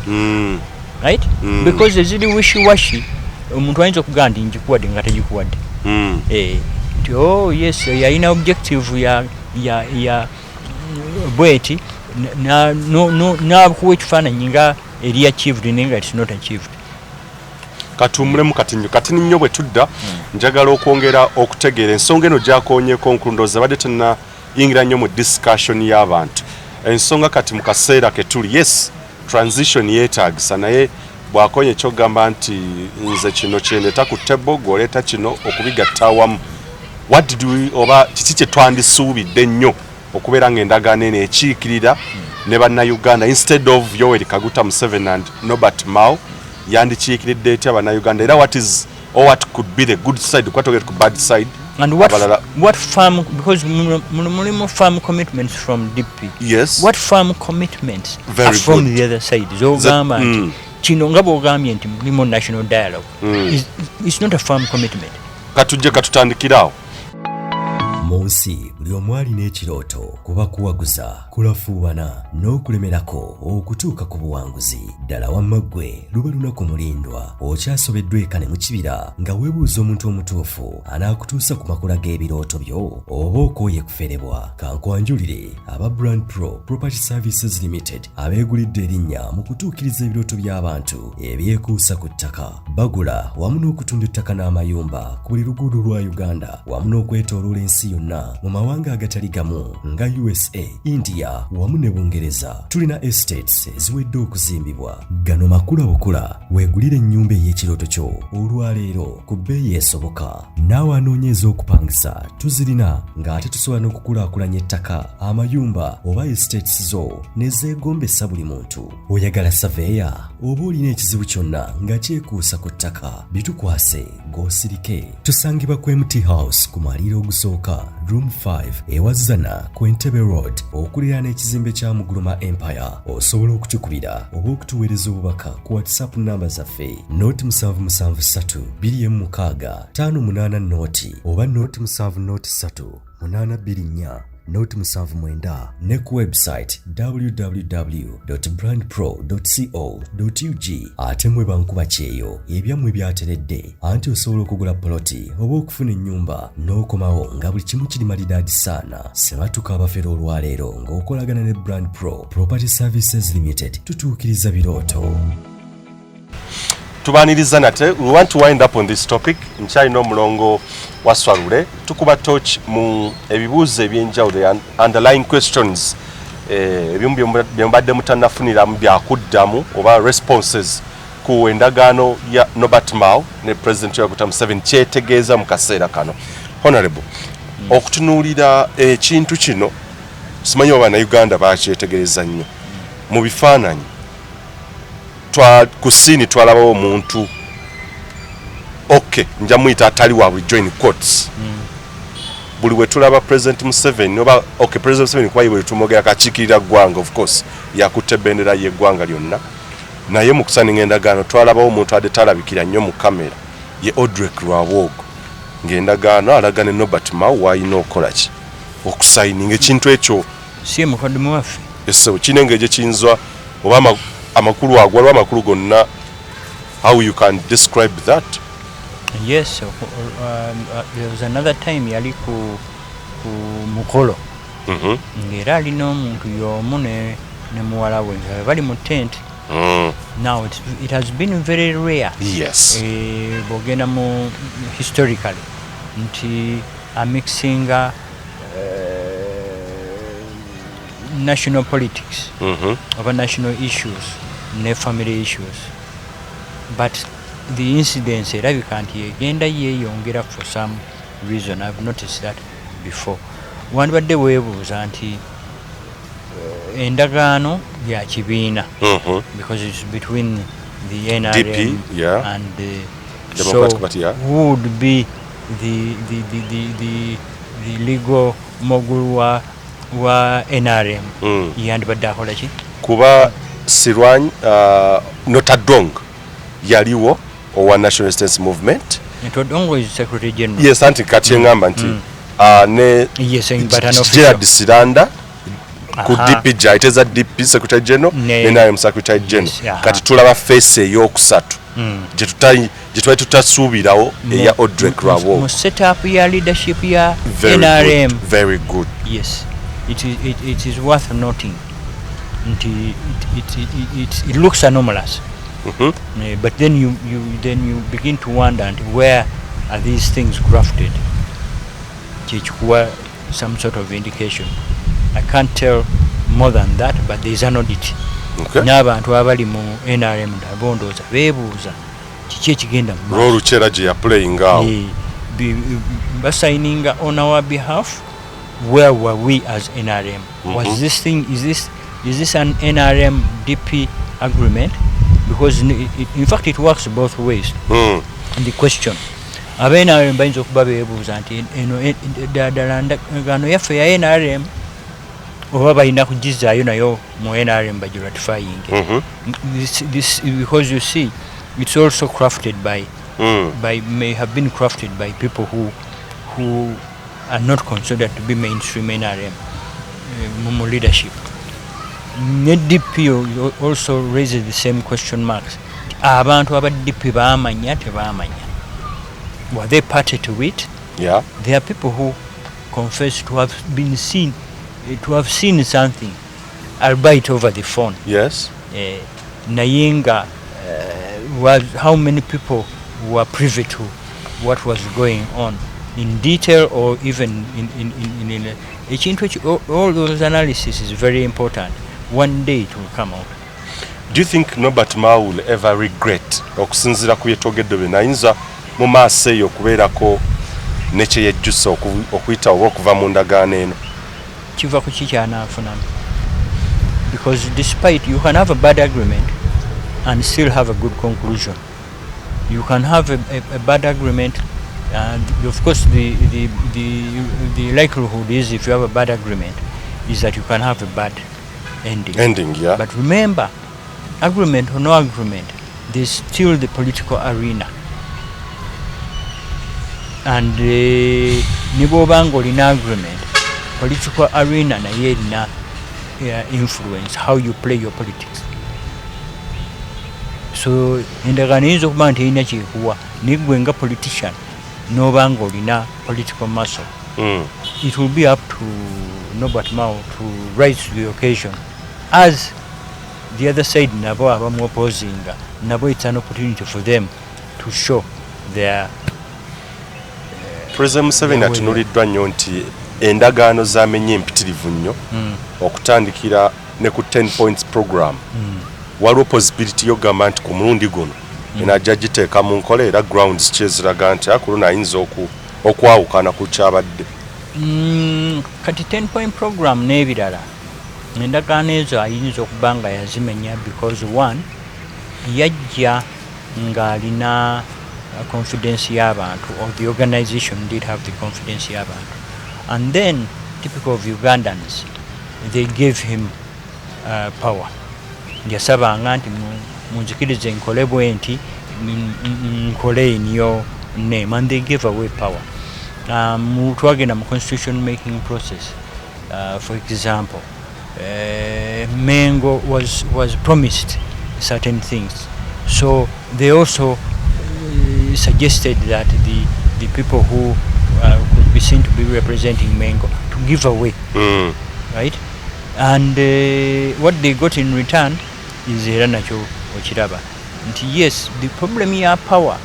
right? Because eziri wishy-washy omuntu ayinza okugamba nti njikuwadde nga tegikuwadde. Oh yes, yalina objective ya bweti n'akuwa ekifaananyi nga eri achieved naye nga it's not achieved. katumulemu kati nnyo bwe tudda njagala okwongera okutegeera ensonga eno gyakoonyeeko nkulundoza badde tena yingira nnyo mu discussion y'abantu ensonga kati mu kaseera ke tuli yes transition yeetaagisa naye bw'akonye ekyogamba nti nze kino kyendeeta ku table gw'oleeta kino okubigatta awamu what did we oba kiki kye twandisuubidde nnyo okubeera ng'endagaano eno ekiikirira ne bannayuganda instead of Yoweri Kaguta Museveni and Norbert Mao yandikiikiridde etya bannayuganda era what is or what could be the good side kwatogera ku bad side and what farm because mulimu farm commitments from DP yes what farm commitments very are from good. The other side zogamba kino nga bw'ogambye nti mulimu national dialogue it's not a farm commitment katujje katutandikirawo mu nsi buli omu alina ekirooto kuba kuwaguza kulafuubana n'okulemerako okutuuka ku buwanguzi ddala wamma ggwe luba lunaku mulindwa okyasobeddwa eka ne mu kibira nga weebuuza omuntu omutuufu anaakutuusa ku makula g'ebirooto byo oba okooye kuferebwa kankwanjulire aba Brand Pro Property Services Limited abeegulidde erinnya mu kutuukiriza ebirooto by'abantu ebyekuusa ku ttaka bagula wamu n'okutunda ettaka n'amayumba ku buli luguudo lwa Uganda wamu n'okwetooloola ensi yonna mu mawanga agatali gamu nga USA, India wamu ne Bungereza. Tulina estates eziwedde okuzimbibwa. Gano makula bukula weegulire ennyumba ey'ekirooto kyo olwaleero ku bbeeyi esoboka. Naawe anoonyeza okupangisa tuzirina ng'ate tusobola n'okukulaakulanya ettaka amayumba oba estates zo ne zeegombesa buli muntu. Oyagala saveya oba olina ekizibu kyonna nga kyekuusa ku ttaka bitukwase g'osirike. Tusangibwa ku MT House ku maliro ogusooka Room 5 ewazana ku Entebbe Road okuliraana ekizimbe kya Muguluma Empire. Osobola okutukubira oba okutuweereza obubaka ku WhatsApp namba zaffe noti 773 2M6 588 noti oba noti 703 824 noti 79 ne ku website www.brandpro.co.ug. ate mwe bankuba kyeyo ebyammwe byateredde anti osobola okugula poloti oba okufuna ennyumba n'okomawo nga buli kimu kiri malidaadi saana. Sebatuka abafera olwaleero ng'okolagana ne Brand Pro Property Services Limited tutuukiriza birooto. Tubaniriza nate we want to wind up on this topic nkyalina omulongo waswalule tukuba touch mu ebibuuzo ebyenjawulo the underlying questions ebimu byembadde mutannafuniramu byakuddamu oba responses ku endagaano ya Norbert Mao ne President Yoweri Museveni kyetegeeza mu kaseera kano. Honorable okutunuulira ekintu kino simanyi oba Uganda bakyetegereza nnyo mu bifaananyi kusini twalabawo omuntu nja muyita atali wa bulijjo in quotes buli we tulaba President Museveni oba President Museveni kuba bwe tumogera kakiikirira ggwanga of course yakutte bendera y'eggwanga lyonna naye mu kusaninga endagaano twalabawo omuntu adde talabikira nnyo mu kamera ye Odrek Lwawogo ng'endagaano alaga ne Norbert Mao wayina okukola ki okusayininga ekintu ekyo si mukaddemu waffe essebo kinenge gye kiyinza oba amakulu agwaliwo amakulu gonna how you can describe that. Yes, there was another time yali ku mukolo ng'era alina omuntu y'omu ne muwala we nga bali mu tent. Now it has been very rare. Yes. Bogenda mu historically nti amixinga national politics over national issues ne family issues, but the incidents erabika nti egenda yeeyongera for some reason. I've noticed that before. Wandibadde weebuuza nti endagaano ya kibiina because it's between the NRM DP, yeah, and the Democratic Party, yeah. Who would be the legal mogul wa NRM yandibadde akola ki kuba Sirwany Notadong yaliwo owa National Resistance Movement. Notadong is Secretary General. Yes, anti kati ngamba nti ne Gerard Siranda ku DP jaiteza DP Secretary General ne NRM Secretary General. Kati tulaba face eyokusatu gye twali tutasuubirawo eya Odrek Lwawogo mu setup ya leadership ya NRM. Very good. Yes, it is worth noting. It looks anomalous But then you begin to wonder where are these things grafted. Some sort of indication. I can't tell more than that, but there is an audit. N'abantu abali mu NRM ndabondooza beebuuza kiki ekigenda mu role chera gye ya playing out signing on our behalf. Where were we as NRM? Was this thing, is this an NRM DP agreement? Because in fact it works both ways. The question NRM bayinza okuba beebuuza nti eno ddala ndagaano yaffe ya NRM oba balina kugizaayo nayo mu NRM bagi ratifying. This because you see it's also crafted by may have been crafted by people who are not considered to be mainstream NRM leadership. NDP also raises the same question marks. Abantu aba DP baamanya tebaamanya. Were they party to it? Yeah. There are people who confess to have been seen, to have seen something, albeit over the phone. Yes. Nayenga was how many people were privy to what was going on in detail or even in all those analysis is very important. One day it will come out. Do you think Norbert Mao will ever regret okusinzira ku byetogedde bye nayinza mu maaso eyo okubeerako nekye yejjusa okuyita oba okuva mu ndagaano eno? Kiva ku kikyanaafunamu. Because despite you can have a bad agreement and still have a good conclusion. You can have a bad agreement, and of course the likelihood is if you have a bad agreement is that you can have a bad ending. Yeah. But remember, agreement or no agreement, there's still the political arena. And nibobango olina agreement, political arena naye erina influence how you play your politics. So endagaano eyinza okuba nti erina kyekuwa nigwe nga politician n'obanga olina political muscle. It will be up to Norbert Mao to rise to the occasion. As the other side nabo abamu opposing, nabo it's an opportunity for them to show their President Museveni atunuliddwa nnyo nti endagaano zaamenye empitirivu nnyo okutandikira ne ku 10 points program. Waliwo possibility yogamba nti ku mulundi guno enajja giteeka mu nkola era grounds kyeziraga nti akuluna ayinza okwawukana ku kyabadde. Kati 10 point program n'ebirala endagaano ezo ayinza okuba nga yazimenya because one yajja ng'alina confidence y'abantu, or the organization did have the confidence y'abantu, and then typical of Ugandans, they gave him power. Yasabanga nti munzikirize nkole bwe nti nkole in your name, and they gave away power. Twagenda mu constitution making process. For example, Mengo was promised certain things, so they also suggested that the people who could be seen to be representing Mengo to give away, right? And what they got in return is era nakyo okiraba nti yes, the problem ya power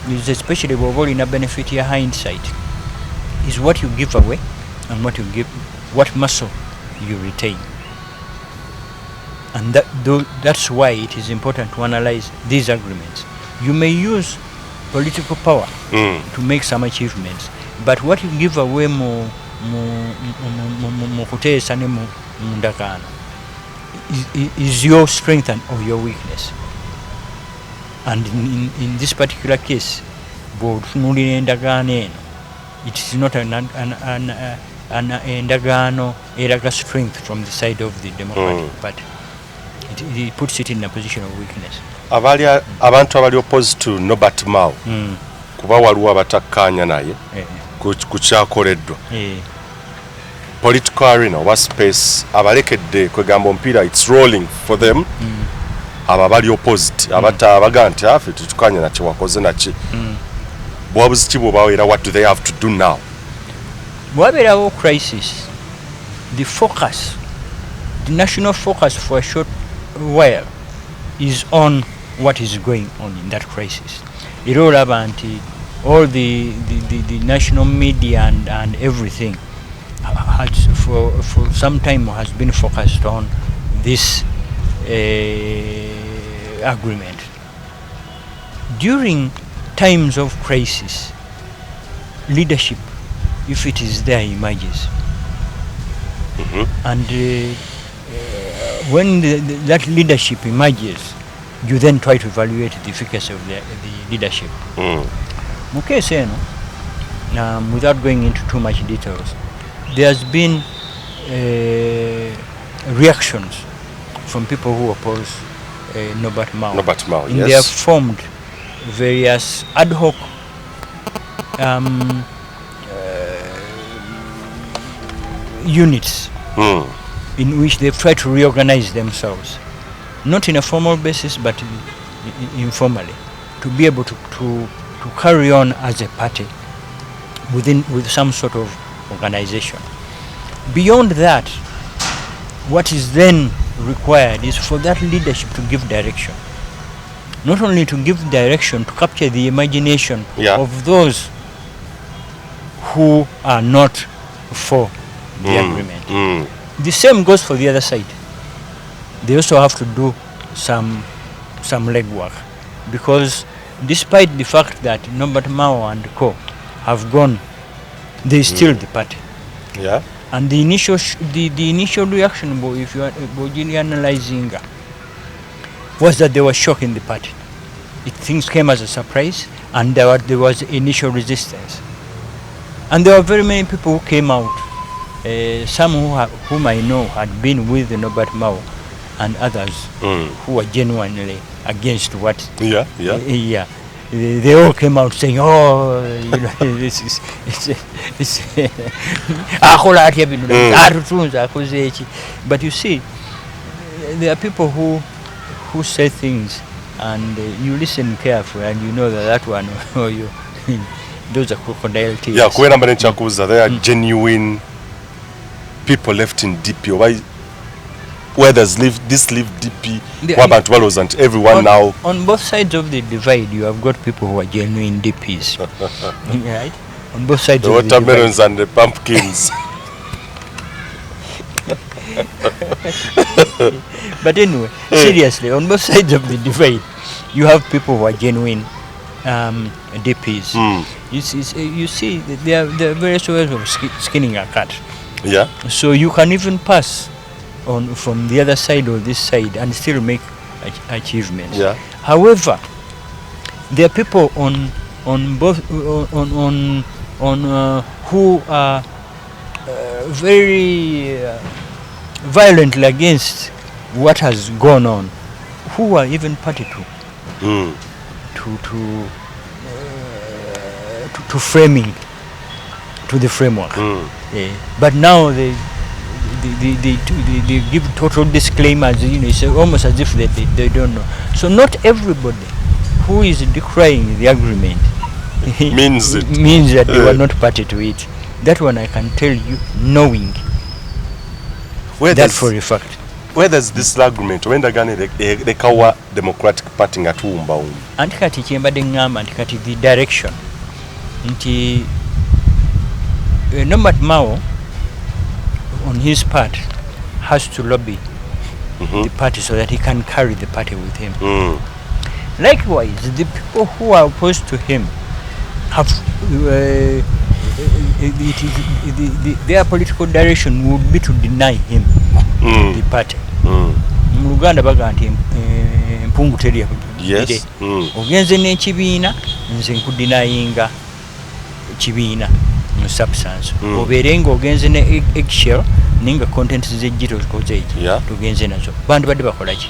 is, especially bw'oba olina benefit ya hindsight, is what you give away and what muscle you retain. And that's why it is important to analyze these agreements. You may use political power to make some achievements, but what you give away mu kuteesa ne mu ndagaano is your strength or your weakness. And in this particular case, bw'otunuulira endagaano eno, it is not an endagaano eraga strength from the side of the Democratic Party. It puts it in a position of weakness. Abantu abali opposed to Norbert Mao kuba waliwo abatakkaanya naye ku kyakoleddwa. Political arena oba space abalekedde kwegamba omupiira it's rolling for them. Aba bali opposed abaga nti afe tetukkaanya na kyewakoze naki. Bwabuzi ki bw'obaawo era what do they have to do now? Bwabeerawo crisis, the national focus for a short while is on what is going on in that crisis. Era olaba nti all the national media and everything has for some time has been focused on this agreement. During times of crisis, leadership, if it is there, emerges. And when that leadership emerges, you then try to evaluate the efficacy of the leadership. Mukese eno, without going into too much details, there has been reactions from people who oppose Norbert Mao. Norbert Mao, They have formed various ad hoc units in which they've tried to reorganize themselves, not in a formal basis but informally, to be able to carry on as a party with some sort of organization. Beyond that, what is then required is for that leadership to give direction. Not only to give direction, to capture the imagination of those who are not for the agreement. The same goes for the other side. They also have to do some legwork, because despite the fact that Norbert Mao and co have gone, they still the party. Yeah. And the initial reaction, if you are analyzing, was that they were shocked in the party. Things came as a surprise, and there was initial resistance. And there were very many people who came out, some whom I know had been with Norbert Mao, and others who were genuinely against what. They all came out saying, "Oh, this is but you see, there are people who say things, and you listen carefully, and you know that one, those are crocodile tears. Yeah, they are genuine people left in DP. Where there's this live DP, and everyone now. On both sides of the divide, you have got people who are genuine DPs. Right? On both sides the of the divide. watermelons and the pumpkins. But anyway, seriously, on both sides of the divide, you have people who are genuine DPs. You see, there are various ways of skinning a cat. Yeah. So you can even pass on from the other side or this side and still make achievements. Yeah. However, there are people on both who are very violently against what has gone on, who are even party to framing, to the framework. But now they give total disclaimers. It's almost as if they don't know. So not everybody who is decrying the agreement means that they were not party to it. That one I can tell you, knowing that for a fact. Where does this agreement when the Kawa Democratic Party at Wumba? Antikati chembade ngamba antikati the direction. Nti Norbert Mao on his part has to lobby the party so that he can carry the party with him. Likewise, the people who are opposed to him have their political direction would be to deny him the party. Mu Luganda baga nti empungu teri yes. Ogenze n'ekibiina nze nkudinayinga ekibiina mu substance. Obeere ng'ogenze ne eggshell ninga contents z'ejjito zikoze eki tugenze nazo. Bandibadde bakola ki?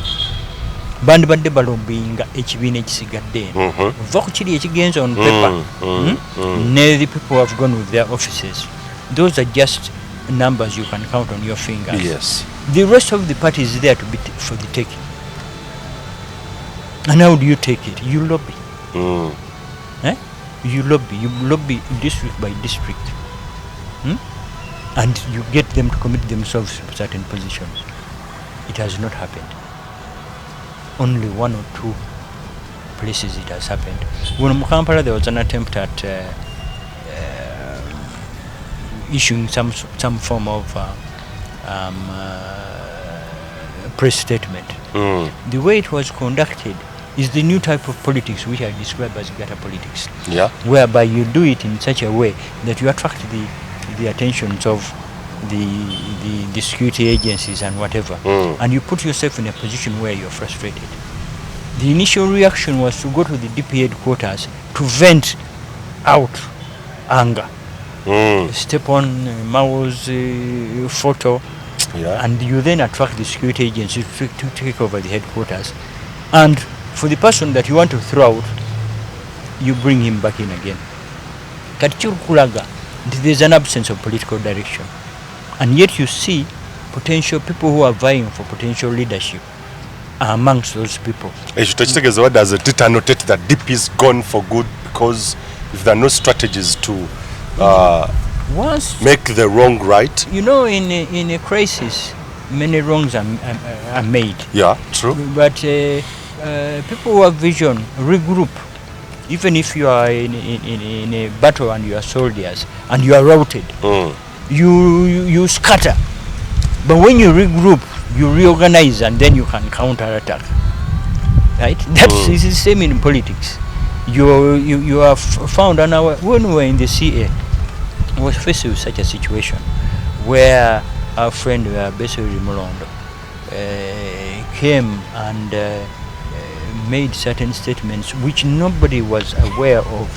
Bandibadde balombinga ekibiina ekisigadde eno. Ova ku kiri ekigenze on paper. Ne the people have gone with their offices. Those are just numbers you can count on your fingers. Yes. The rest of the party is there to be for the taking. And how do you take it? You lobby. You lobby district by district. And you get them to commit themselves to certain positions. It has not happened. Only one or two places it has happened. When in Kampala there was an attempt at issuing some form of press statement. The way it was conducted is the new type of politics which I describe as gutter politics. Yeah. Whereby you do it in such a way that you attract the attentions of the security agencies and whatever, and you put yourself in a position where you're frustrated. The initial reaction was to go to the DP headquarters to vent out anger. Step on Mao's photo, and you then attract the security agencies to take over the headquarters. And for the person that you want to throw out, you bring him back in again. There's an absence of political direction. And yet you see potential people who are vying for potential leadership are amongst those people. What does it annotate that DP is gone for good? Because if there are no strategies to make the wrong right. You know, in a crisis, many wrongs are made. Yeah, true. But people who have vision regroup. Even if you are in a battle and you are soldiers and you are routed, you scatter. But when you regroup, you reorganize and then you can counter-attack. Right? That's the same in politics. You have found when we were in the CA, we were faced with such a situation where our friend Besori Mulondo came and made certain statements which nobody was aware of,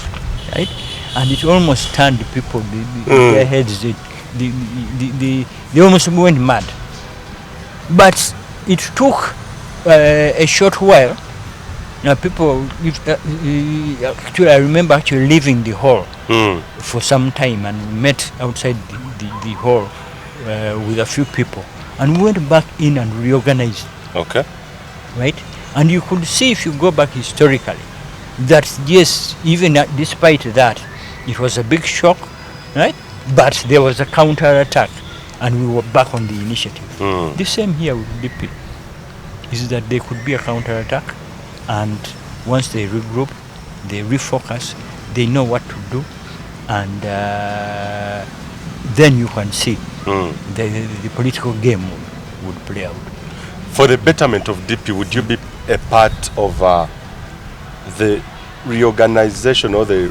right? And it almost turned people, their heads, they almost went mad. But it took a short while. Now people, actually I remember actually leaving the hall for some time, and we met outside the hall with a few people, and we went back in and reorganized. Okay. Right? And you could see, if you go back historically, that yes, even despite that, it was a big shock, right? But there was a counter-attack, and we were back on the initiative. The same here with DP, is that there could be a counter-attack, and once they regroup, they refocus, they know what to do, and then you can see the political game would play out. For the betterment of DP, would you be a part of the reorganization or the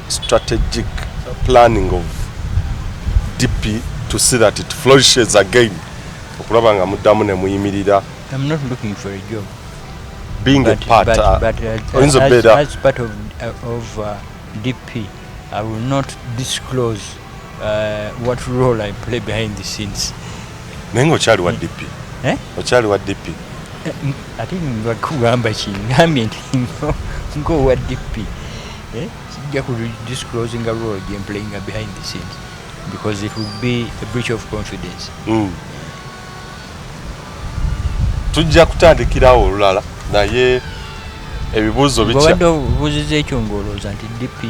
strategic planning of DP to see that it flourishes again? I'm not looking for a job. Being a part, as part of DP, I will not disclose what role I play behind the scenes. Nengo chali wa DP. Ochali wa DP. I think ngakugamba kingamye nti ngo wa DP. Sijja ku disclosing a role again playing behind the scenes, because it would be a breach of confidence. Tujja kutandikirawo olulala naye ebibuuzo bicha. Buuziza ekyo ng'olowooza nti DP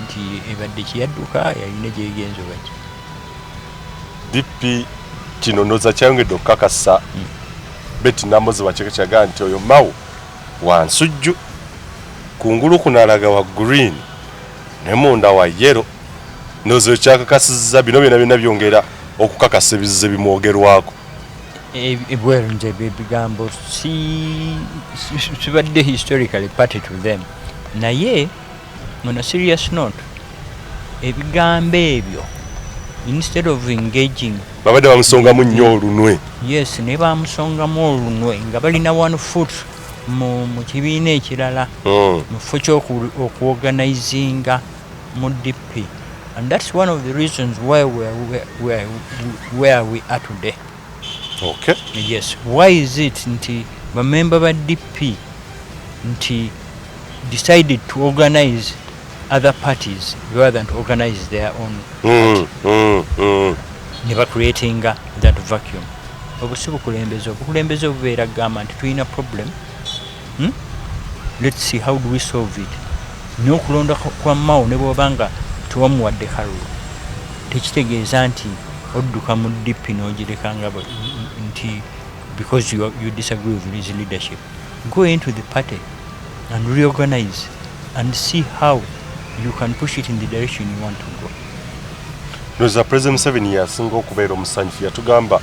nti ebadde kiyadduka yalina gyegenzo baki. DP kino noza kyayongedde okukakasa Beti Namozi Wachekechagala nti oyo Mao wa nsujju, kungulu kunalaga wa green ne munda wa yellow. Nozo kyakakasizza bino byonna byongera okukakasa ebizize bimwogerwako. Well, nze bebigambo sibadde historically party to them. Naye on a serious note, ebigambo ebyo, instead of engaging, babadde bamusongamu nnyo olunwe. Yes, ne bamusongamu olunwe nga balina one foot mu kibiina ekirala, mu kifo ky'okuorganizinga mu DP. And that's one of the reasons why where we are today. Okay. Yes. Why is it nti bamemba ba DP nti decided to organize other parties rather than to organize their own party? Never creating that vacuum. Obukulembeze obubeera gamba nti tulina problem. Let's see how do we solve it. N'okulonda kwa Mao ne bw'obanga tewamuwadde kalulu, tekitegeeza nti odduka mu DP n'ogirekanga nti because you disagree with his leadership. Go into the party and reorganize and see how you can push it in the direction you want to go. Noza President Museveni yasinga okubeera omusanyufu yatugamba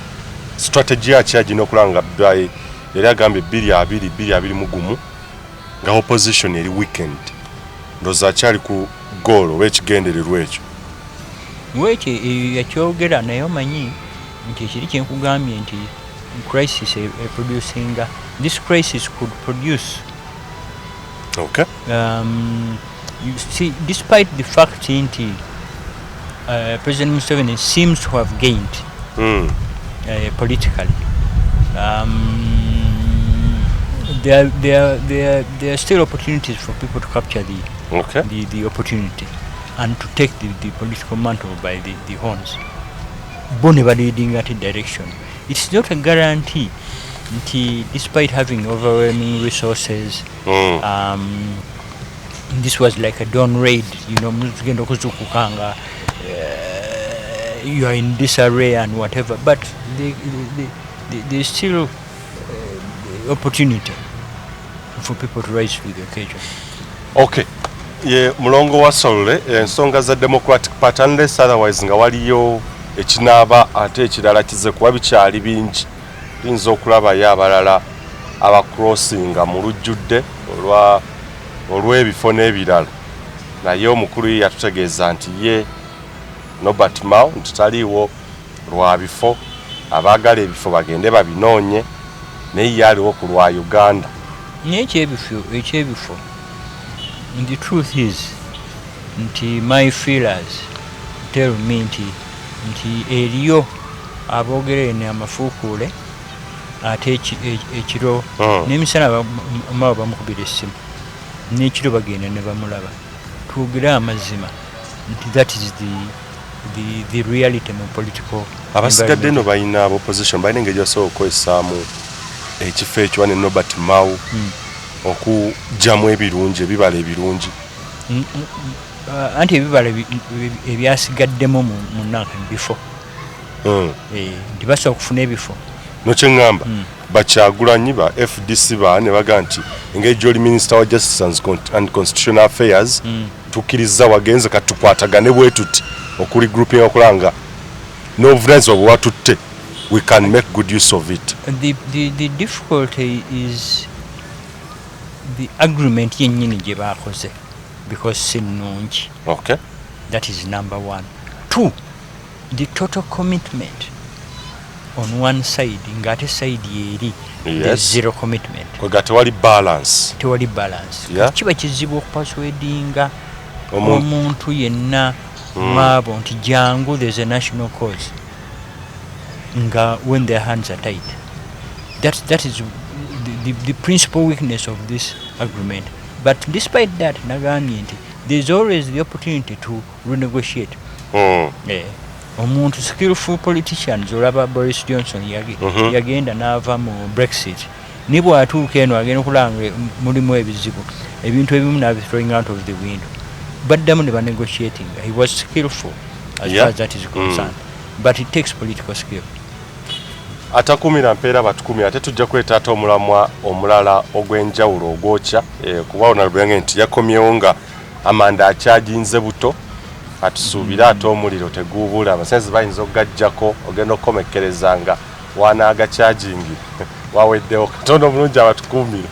strategy yakyagina okulanga bbaye yali agambye 2-2-2 nga opposition eri weekend ndoza akyali ku goal olw'ekigendererwa ekyo wekyo yakyogera naye omanyi nti ekiri kyenkugambye nti crisis producinga this crisis could produce okay you see despite the fact nti President Museveni seems to have gained politically there are still opportunities for people to capture the opportunity and to take the political mantle by the horns. Bone leading at a direction. It's not a guarantee despite having overwhelming resources. This was like a dawn raid, you are in disarray and whatever, but there's still opportunity for people to rise to the occasion. Okay. Ye mulongo wa Solule ensonga za Democratic Party unless otherwise nga waliyo ekinaaba ate ekirala kize kuba bikyali bingi tuyinza okulaba yo abalala abacrossinga mu lujjudde olw'ebifo n'ebirala naye omukulu yatutegeeza nti ye Nobert Mao nti taliiwo lwa bifo abaagala ebifo bagende babinoonye naye yaliwo ku lwa Uganda naye ekyebifo. The truth is, my feelers tell me nti eriyo aboogere ne amafuukuule ate ekiro n'emisana Mao bamukubira essimu n'ekiro bagenda ne bamulaba twogere amazima nti that is the reality mu political abasigadde no balina opposition balina engeri yasobola okukozesaamu ekifo ekyo ne Nobert Mao okujjamu ebibala ebirungi anti ebibala ebyasigaddemu mu nanka bifo nti basobola okufuna ebifo nokyeŋŋamba Bakyagulanyi ba FDC ne baga nti engeri gy'oli Minister wa Justice and Constitutional Affairs tukkiriza wagenze katukwatagane bwe tuti okuli grouping okulanga n'obuvunaanyizibwa bwe watutte we can make good use of it. The difficulty is the agreement yennyini gye baakoze because si nnungi. Okay. That is number one. Two, the total commitment on one side ngate side yeri yes. Zero commitment. Kwega tewali balance. Tewali balance. Yeah. Kiba kizibu okupaswedinga omuntu yenna mwabo nti jangu there's a national cause nga when their hands are tied. That is the principal weakness of this agreement. But despite that, there's always the opportunity to renegotiate. Omuntu skillful politicians olaba Boris Johnson yagenda n'ava mu Brexit nibo atuuka eno agenda okulanga mulimu ebizibu ebintu ebimu n'abi throwing out of the window baddamu ne banegotiating. He was skillful as far as that is concerned. But it takes political skill. Atakumira mpeera batukumi ate tujja kwetaata omulamwa omulala ogw'enjawulo ogwokya kuba onalubyange nti yakomyewo nga amanda akyaginze buto atusuubira ate omuliro teguubula abasenzi bayinza okugajjako ogenda okukomekkerezanga wanaagakyagingi waweddewo katonda omulungi abatukuumira.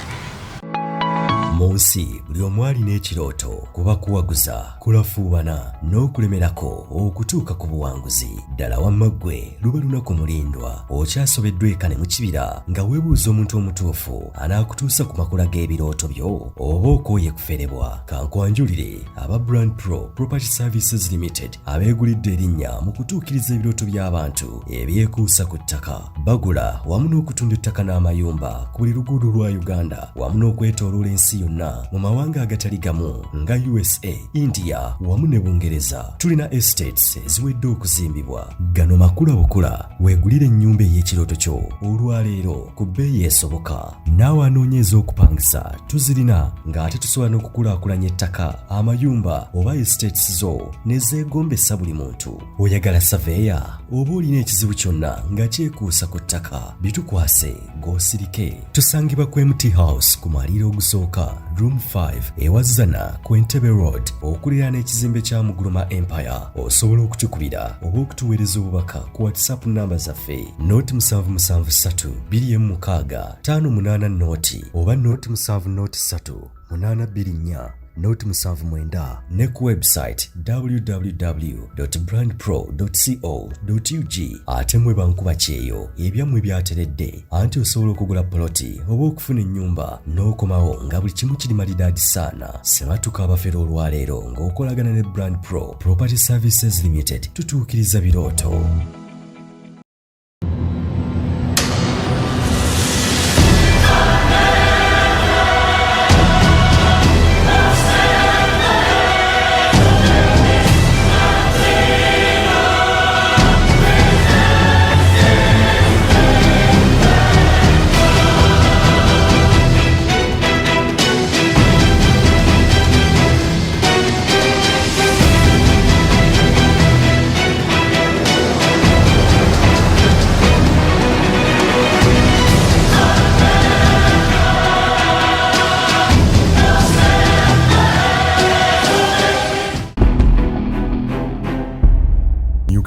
Mu nsi buli omu alina ekirooto kuba kuwaguza kulafuubana n'okulemerako okutuuka ku buwanguzi ddala wamma ggwe luba lunaku mulindwa okyasobeddwa eka ne mu kibira nga weebuuza omuntu omutuufu anaakutuusa ku makula g'ebirooto byo oba okooye kuferebwa kankwanjulire aba Brand Pro Property Services Limited abeegulidde erinnya mu kutuukiriza ebirooto by'abantu ebyekuusa ku ttaka bagula wamu n'okutunda ettaka n'amayumba ku buli luguudo lwa Uganda wamu n'okwetooloola ensi yonna mu mawanga agatali gamu nga USA, India wamu ne Bungereza. Tulina estates eziwedde okuzimbibwa. Gano makula bukula weegulire ennyumba ey'ekirooto kyo olwaleero ku bbeeyi esoboka. Naawe anoonyeeza okupangisa tuzirina ng'ate tusobola n'okukulaakulanya ettaka amayumba oba estates zo ne zeegombesa buli muntu. Oyagala saveya oba olina ekizibu kyonna nga kyekuusa ku ttaka bitukwase g'osirike. Tusangibwa ku MT House ku mwaliiro ogusooka room 5 ewazana ku Entebbe Road okuliraana ekizimbe kya Muguluma Empire. Osobola okutukubira oba okutuweereza obubaka ku WhatsApp namba zaffe noti 773 2 5 noti oba noti 703 824 noti 79 ne ku website www.brandpro.co.ug. ate mwe bankuba kyeyo ebyammwe byateredde anti osobola okugula poloti oba okufuna ennyumba n'okomawo nga buli kimu kiri malidaadi saana. Sebatuka abafera olwaleero ng'okolagana ne Brand Pro Property Services Limited tutuukiriza birooto.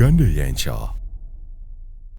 Uganda eyenkya